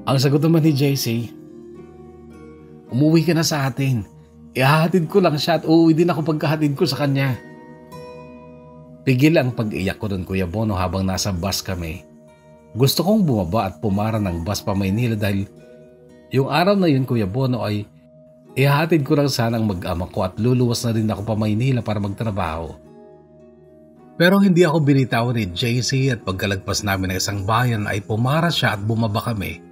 Ang sagot naman ni JC, umuwi ka na sa atin. Ihahatid ko lang siya at uuwi din ako pagkahatid ko sa kanya. Pigil ang pag-iyak ko doon, Kuya Bono, habang nasa bus kami. Gusto kong bumaba at pumara ng bus pa Maynila dahil yung araw na yun, Kuya Bono, ay ihahatid ko lang sana ang mag-ama ko at luluwas na rin ako pa Maynila para magtrabaho. Pero hindi ako binitawan ni JC at pagkalagpas namin ng isang bayan ay pumara siya at bumaba kami.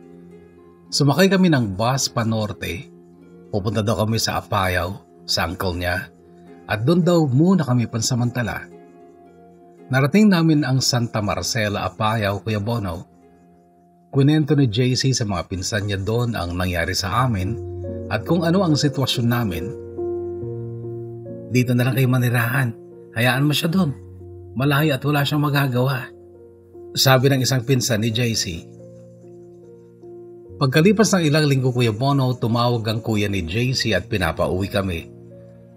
Sumakay kami ng bus pa norte. Pupunta daw kami sa Apayao, sa uncle niya, at doon daw muna kami pansamantala. Narating namin ang Santa Marcela, Apayao, Kuya Bono. Kwento ni JC sa mga pinsan niya doon ang nangyari sa amin at kung ano ang sitwasyon namin. Dito na lang kayo manirahan, hayaan mo siya doon. Malayo at wala siyang magagawa, sabi ng isang pinsan ni JC. Pagkalipas ng ilang linggo, Kuya Bono, tumawag ang kuya ni JC at pinapauwi kami.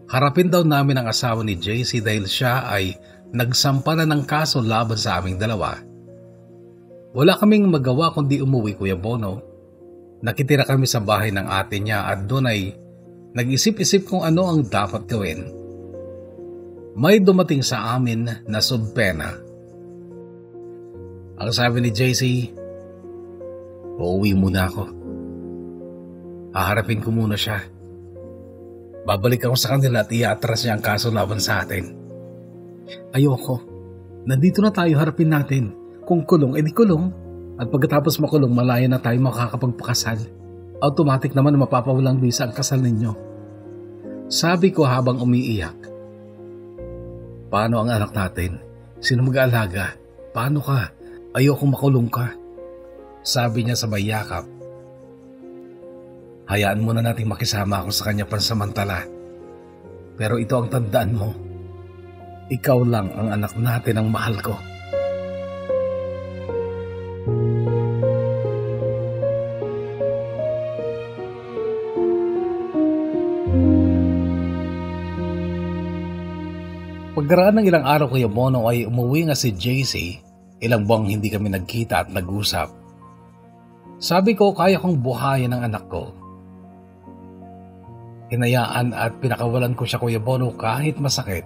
Harapin daw namin ang asawa ni JC dahil siya ay nagsampa na ng kaso laban sa aming dalawa. Wala kaming magawa kundi umuwi, Kuya Bono. Nakitira kami sa bahay ng ate niya at doon ay nag-isip-isip kung ano ang dapat gawin. May dumating sa amin na subpena. Ang sabi ni JC, uuwi muna ako. Haharapin ko muna siya. Babalik ako sa kanila at iatras niya ang kaso laban sa atin. Ayoko. Nandito na tayo, harapin natin. Kung kulong, edi kulong. At pagkatapos makulong, malaya na tayo makakapagpakasal. Automatic naman na mapapawalang bisa ang kasal ninyo. Sabi ko habang umiiyak. Paano ang anak natin? Sino mag-aalaga? Paano ka? Ayoko makulong ka. Sabi niya sa may yakap. Hayaan mo na nating makisama ako sa kanya pansamantala. Pero ito ang tandaan mo. Ikaw lang ang anak natin ang mahal ko. Pagkaraan ng ilang araw, Kuya Bono, ay umuwi nga si JC. Ilang buwang hindi kami nagkita at nag-usap. Sabi ko, kaya kong buhayin ang anak ko. Hinayaan at pinakawalan ko siya, Kuya Bono, kahit masakit.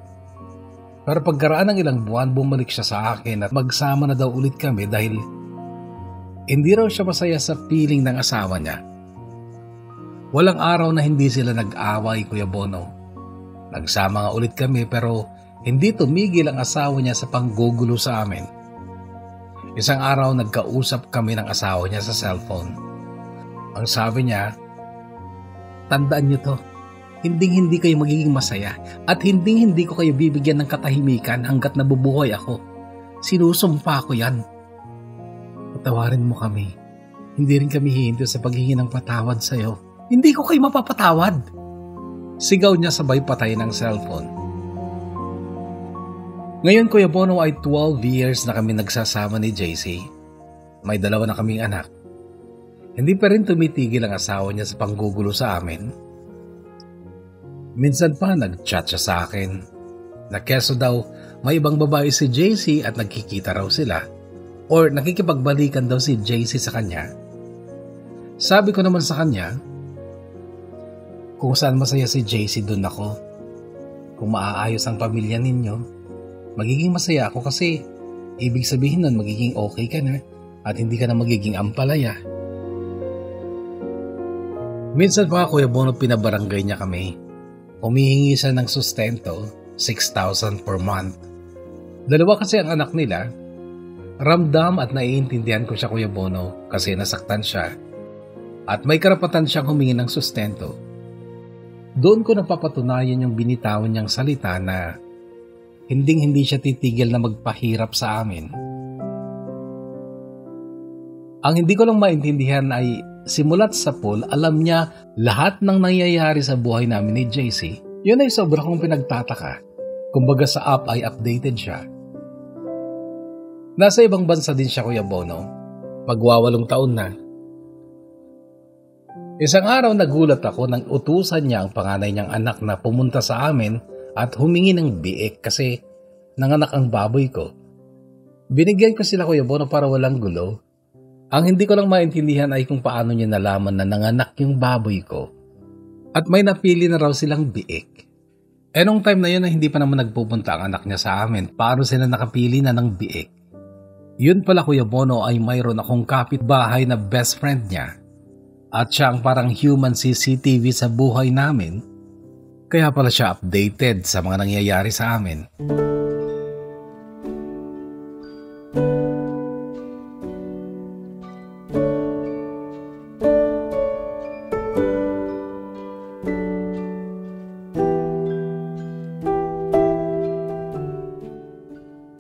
Pero pagkaraan ng ilang buwan, bumalik siya sa akin at magsama na daw ulit kami dahil hindi raw siya masaya sa feeling ng asawa niya. Walang araw na hindi sila nag-away, Kuya Bono. Nagsama nga ulit kami pero hindi tumigil ang asawa niya sa panggugulo sa amin. Isang araw nagkausap kami ng asawa niya sa cellphone. Ang sabi niya, tandaan niyo to, Hindi kayo magiging masaya at hindi ko kayo bibigyan ng katahimikan hanggat nabubuhay ako. Sinusumpa ko yan. Patawarin mo kami. Hindi rin kami hihinto sa paghingi ng patawad sa'yo. Hindi ko kayo mapapatawad. Sigaw niya sabay patay ng cellphone. Ngayon Kuya Bono ay 12 years na kami nagsasama ni JC. May 2 na kaming anak. Hindi pa rin tumitigil ang asawa niya sa panggugulo sa amin. Minsan pa nag-chat siya sa akin na keso daw may ibang babae si JC at nagkikita raw sila or nakikipagbalikan daw si JC sa kanya. Sabi ko naman sa kanya, kung saan masaya si JC dun ako. Kung maaayos ang pamilya ninyo, magiging masaya ako kasi ibig sabihin nun magiging okay ka na at hindi ka na magiging ampalaya. Minsan pa Kuya Bono pinabarangay niya kami. Humihingi siya ng sustento, 6,000 per month. 2 kasi ang anak nila. Ramdam at naiintindihan ko siya Kuya Bono kasi nasaktan siya. At may karapatan siyang humingi ng sustento. Doon ko napapatunayan yung binitawan niyang salita na hindi siya titigil na magpahirap sa amin. Ang hindi ko lang maintindihan ay simulat sa pool, alam niya lahat ng nangyayari sa buhay namin ni JC. Yun ay sobra kong pinagtataka. Kumbaga sa app ay updated siya. Nasa ibang bansa din siya Kuya Bono. Magwa8 taon na. Isang araw nagulat ako nang utusan niya ang panganay niyang anak na pumunta sa amin at humingi ng biik kasi nanganak ang baboy ko. Binigyan ko sila Kuya Bono para walang gulo. Ang hindi ko lang maintindihan ay kung paano niya nalaman na nanganak yung baboy ko. At may napili na raw silang biik. Nung time na yun na hindi pa naman nagpupunta ang anak niya sa amin, paano sila nakapili na ng biik? Yun pala Kuya Bono ay mayroon akong kapitbahay na best friend niya. At siya ang parang human CCTV sa buhay namin. Kaya pala siya updated sa mga nangyayari sa amin.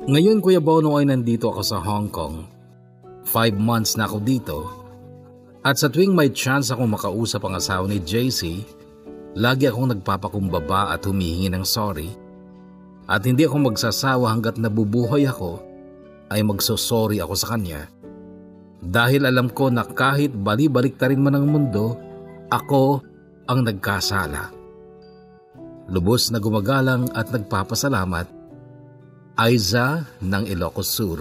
Ngayon Kuya Bono ay nandito ako sa Hong Kong. 5 months na ako dito. At sa tuwing may chance akong makausap ang asawa ni JC, lagi akong nagpapakumbaba at humihingi ng sorry. At hindi ako magsasawa hanggat nabubuhay ako ay magsosorry ako sa kanya. Dahil alam ko na kahit bali-baliktarin man ang mundo, ako ang nagkasala. Lubos na gumagalang at nagpapasalamat, Aiza ng Ilocos Sur.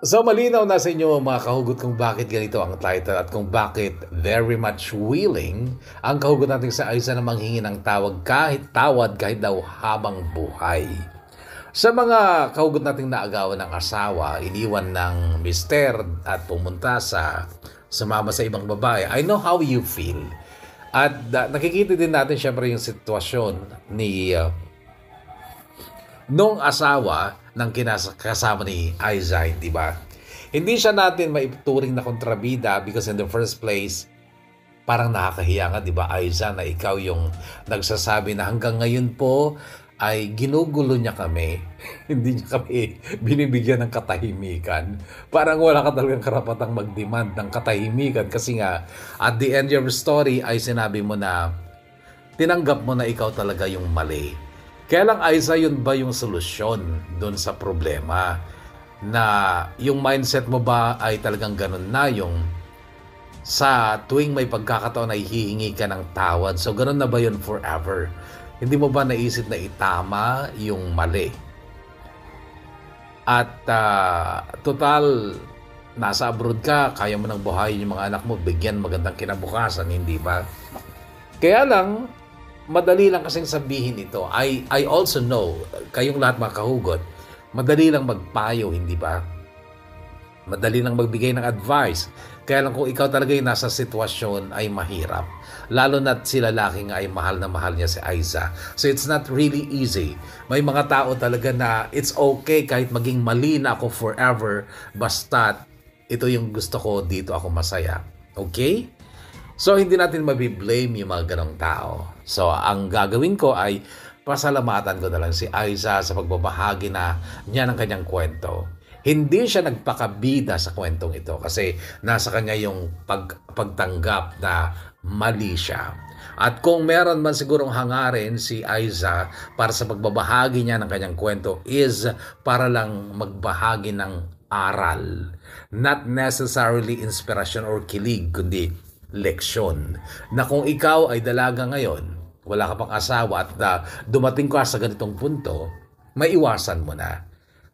So malinaw na sa inyo mga kahugot kung bakit ganito ang title at kung bakit very much willing ang kahugot natin sa Aiza na manghingi ng tawad kahit daw habang buhay. Sa mga kahugot nating naagawan ng asawa, iniwan ng mister at pumunta sa sumama sa ibang babae, I know how you feel. At nakikita din natin syempre yung sitwasyon ni nung asawa ng kasama ni Aiza, di ba? Hindi siya natin maituring na kontrabida because in the first place, parang nakakahiya nga, di ba, Aiza, na ikaw yung nagsasabi na hanggang ngayon po ay ginugulo niya kami. Hindi niya kami binibigyan ng katahimikan. Parang wala ka talagang karapatang mag-demand ng katahimikan kasi nga, at the end of your story ay sinabi mo na tinanggap mo na ikaw talaga yung mali. Kaya lang Aiza, yun ba yung solusyon doon sa problema? Na yung mindset mo ba ay talagang ganun na yung sa tuwing may pagkakataon ay hihingi ka ng tawad? So ganun na ba yun forever? Hindi mo ba naisip na itama yung mali? At total, nasa abroad ka, kaya mo nang buhayin yung mga anak mo, bigyan magandang kinabukasan, hindi ba? Kaya lang, madali lang kasing sabihin ito. I also know, kayong lahat mga kahugot, madali lang magpayo, hindi ba? Madali nang magbigay ng advice. Kaya lang kung ikaw talaga yung nasa sitwasyon ay mahirap. Lalo na't si lalaki nga ay mahal na mahal niya si Aiza. So it's not really easy. May mga tao talaga na it's okay kahit maging mali na ako forever. Basta ito yung gusto ko, dito ako masaya. Okay? So hindi natin mabiblame yung mga ganong tao. So ang gagawin ko ay pasalamatan ko na lang si Aiza sa pagbabahagi na niya ng kanyang kwento. Hindi siya nagpakabida sa kwentong ito kasi nasa kanya yung pagtanggap na mali siya. At kung meron man sigurong hangarin si Aiza para sa pagbabahagi niya ng kanyang kwento is para lang magbahagi ng aral. Not necessarily inspiration or kilig, kundi leksyon. Na kung ikaw ay dalaga ngayon, wala ka pang asawa at dumating ka sa ganitong punto, maiwasan mo na.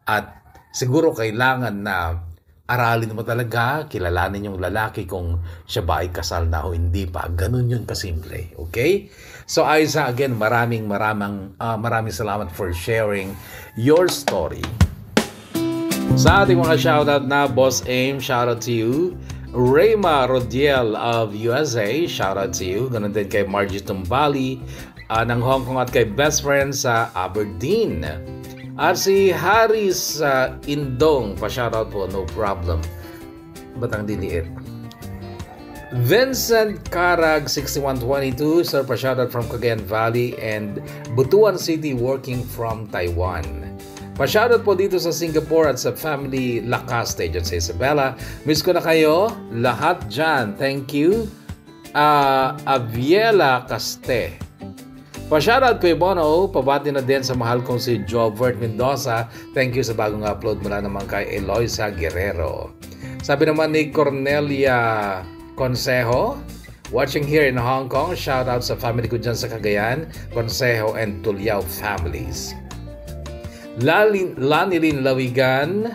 At siguro kailangan na aralin mo talaga, kilalanin yung lalaki kung siya ba ay kasal na o hindi pa. Ganun yun kasimple. Okay? So Aiza, again, maraming salamat for sharing your story. Sa ating mga shoutout na, Boss Aim, shoutout to you. Rayma Rodiel of USA, shoutout to you. Ganun din kay Margie Tumbali ng Hong Kong at kay Best Friend sa Aberdeen. At si Haris Indong, pa-shoutout po, no problem. Ba't ang diliit? Vincent Karag 6122, sir, pa-shoutout from Cagayan Valley and Butuan City, working from Taiwan. Pa-shoutout po dito sa Singapore at sa family Lacaste dyan sa Isabela. Miss ko na kayo, lahat dyan. Thank you. Aviela Caste. Pa-shoutout kay Bono, pabati na din sa mahal kong si Jobert Mendoza. Thank you sa bagong upload mula naman kay Eloisa Guerrero. Sabi naman ni Cornelia Consejo, watching here in Hong Kong, shoutout sa family ko dyan sa Cagayan, Consejo and Tulyao families. Lanilin Lawigan,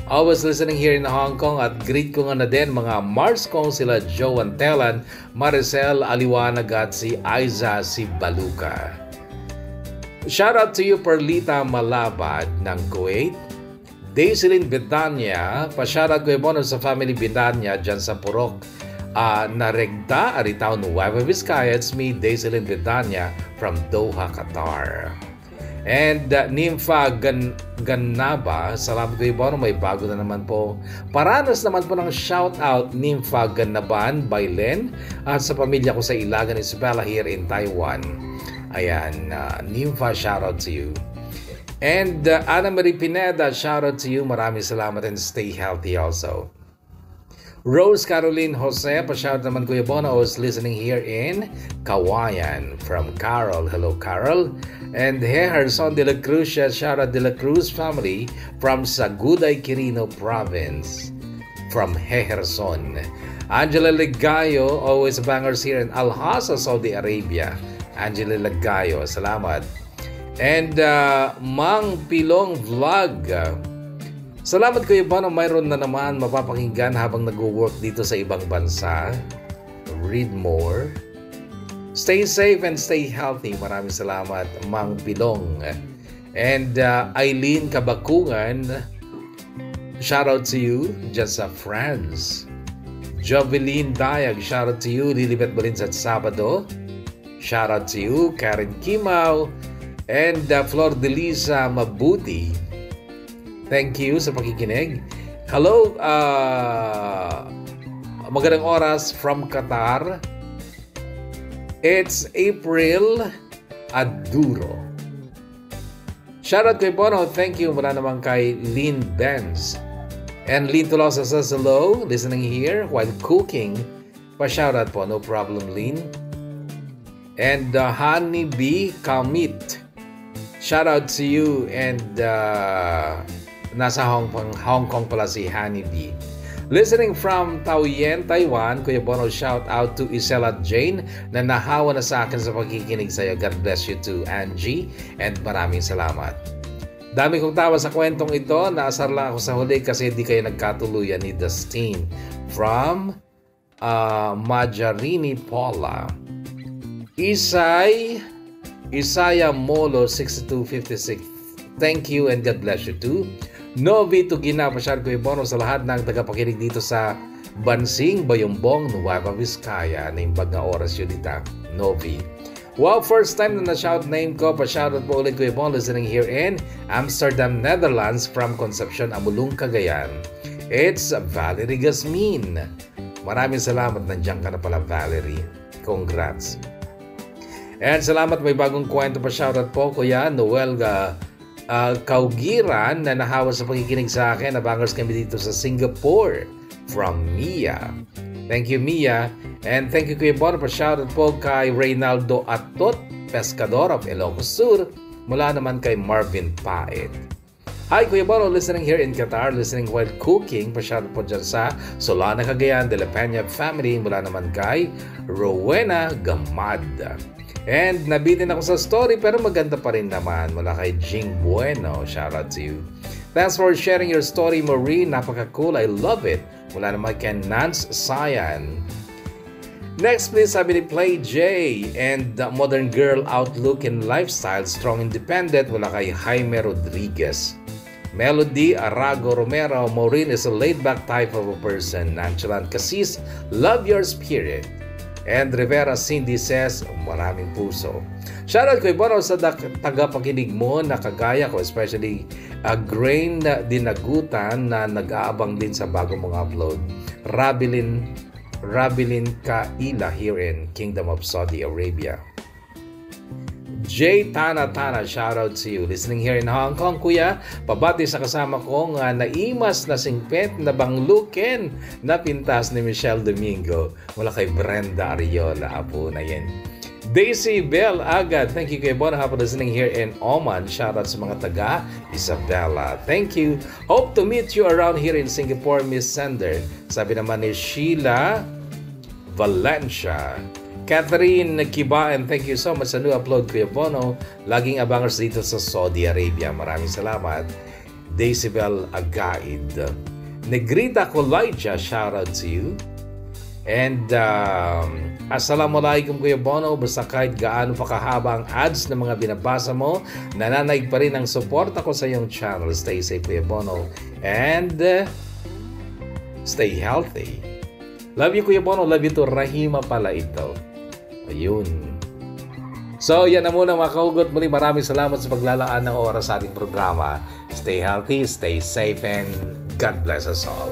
always listening here in Hong Kong at greet ko nga na din mga Mars kong sila Joe Antelan, Maricel Aliwanag at si Aiza si Baluka. Shout out to you Perlita Malabad ng Kuwait. Daiselin Bidanya, pa-shout out ko yung sa family Bidanya dyan sa Purok Naregda, Aritaw, Nueva Vizcaya. It's me, Daiselin Bidanya from Doha, Qatar. And Nympha Ganaba, salamat ko Ibono, may bago na naman po. Paranas naman po ng shoutout, Nympha Ganaban by Len at sa pamilya ko sa Ilagan, Isabela here in Taiwan. Ayan, Nympha, shoutout to you. And Ana Marie Pineda, shoutout to you. Maraming salamat and stay healthy also. Rose Caroline Jose, pa-shout naman Kuya Bono, is listening here in Kawayan from Carol. Hello, Carol. And Heherson de la Cruz, shout out de la Cruz family from Saguday, Quirino Province. From Heherson. Angela Legayo, always bangers here in Al-Hasa, Saudi Arabia. Angela Legayo, salamat. And Mang Pilong Vlog, salamat Kuya Bono, mayroon na naman mapapakinggan habang nag-work dito sa ibang bansa. Read more. Stay safe and stay healthy. Maraming salamat, Mang Pilong. And Eileen Kabakungan, shout out to you, just sa France. Joveline Dayag, shout out to you. Lilibet Balinsat Sabado, shout out to you. Karen Kimau and Flor de Lisa Mabuti, thank you sa pakikinig. Hello, magandang oras from Qatar. It's April Aduro. Shoutout kay Bono, thank you. Mula naman kay Lynn Benz. And Lynn Tolosa says hello, listening here while cooking. Pa-shoutout po, no problem Lynn. And Honey B. Kamit, shoutout to you. And nasa Hong Kong pala si Honey B. Listening from Taoyuan, Taiwan, Kuya Bono, shout out to Isela Jane na nahawa na sa akin sa pagkikinig sa iyo. God bless you too, Angie. And maraming salamat. Dami kong tawa sa kwentong ito. Naasar lang ako sa huli kasi hindi kayo nagkatuluyan ni Dustin from Majarini Paula. Isaya Molo 6256. Thank you and God bless you too. Novi Tugina, pasyal Kuya Bono sa lahat ng tagapakinig dito sa Bansing, Bayumbong, Nueva Vizcaya. Naimbag nga oras yun dita, Novi. Wow, first time na na-shout name ko. Pa-shoutout po ulit Kuya Bono listening here in Amsterdam, Netherlands from Concepcion, Amulong, Cagayan. It's Valerie Gasmin. Maraming salamat, nandiyan ka na pala Valerie. Congrats. And salamat, may bagong kwento pa shoutout po Kuya Noel Kaugiran na nahawa sa pakikinig sa akin. Nabangers kami dito sa Singapore from Mia. Thank you Mia. And thank you Kuya Bono pa shoutout po kay Reynaldo Atot, Pescador of Ilocos Sur. Mula naman kay Marvin Paet. Hi Kuya Bono, listening here in Qatar, listening while cooking. Pa-shoutout po dyan sa Solana, Cagayan, De La Peña family. Mula naman kay Rowena Gamad. And nabitin ako sa story pero maganda pa rin naman mula kay Jing Bueno. Shout out to you. Thanks for sharing your story, Marie. Napaka-cool. I love it. Mula naman kay Nance Sayan. Next please, sabi ni Play J and the Modern Girl Outlook and Lifestyle, Strong Independent. Mula kay Jaime Rodriguez. Melody Arago Romero. Maureen is a laid-back type of a person. Nonchalant Casis. Love your spirit. And Rivera Cindy says, maraming puso. Shoutout Kuya Bono sa tagapakinig mo na kagaya ko, especially Grain Dinagutan na nag-aabang din sa bago mong upload. Rabilin Kaila here in Kingdom of Saudi Arabia. J. Tana, shoutout to you. Listening here in Hong Kong, Kuya. Pabati sa kasama kong naimas na singpet na bangluken na pintas ni Michelle Domingo. Mula kay Brenda Ariola. Apo na yan. Daisy Bell Agad. Thank you Kuya Bono for listening here in Oman. Shoutout sa mga taga Isabela. Thank you. Hope to meet you around here in Singapore, Miss Sender. Sabi naman ni Sheila Valencia. Catherine Kiba, and thank you so much sa new upload Kuya Bono. Laging abangers dito sa Saudi Arabia. Maraming salamat. Decibel Agaid. Negrita Colaija, shout out to you. And Assalamualaikum Kuya Bono. Basta kahit gaano pa kahaba ang ads na mga binabasa mo, nananaig pa rin ang support ako sa iyong channel. Stay safe Kuya Bono. And stay healthy. Love you Kuya Bono. Love you to Rahima pala ito. Ayun. So, yan na muna mga kaugot. Muli maraming salamat sa paglalaan ng oras sa ating programa. Stay healthy, stay safe, and God bless us all.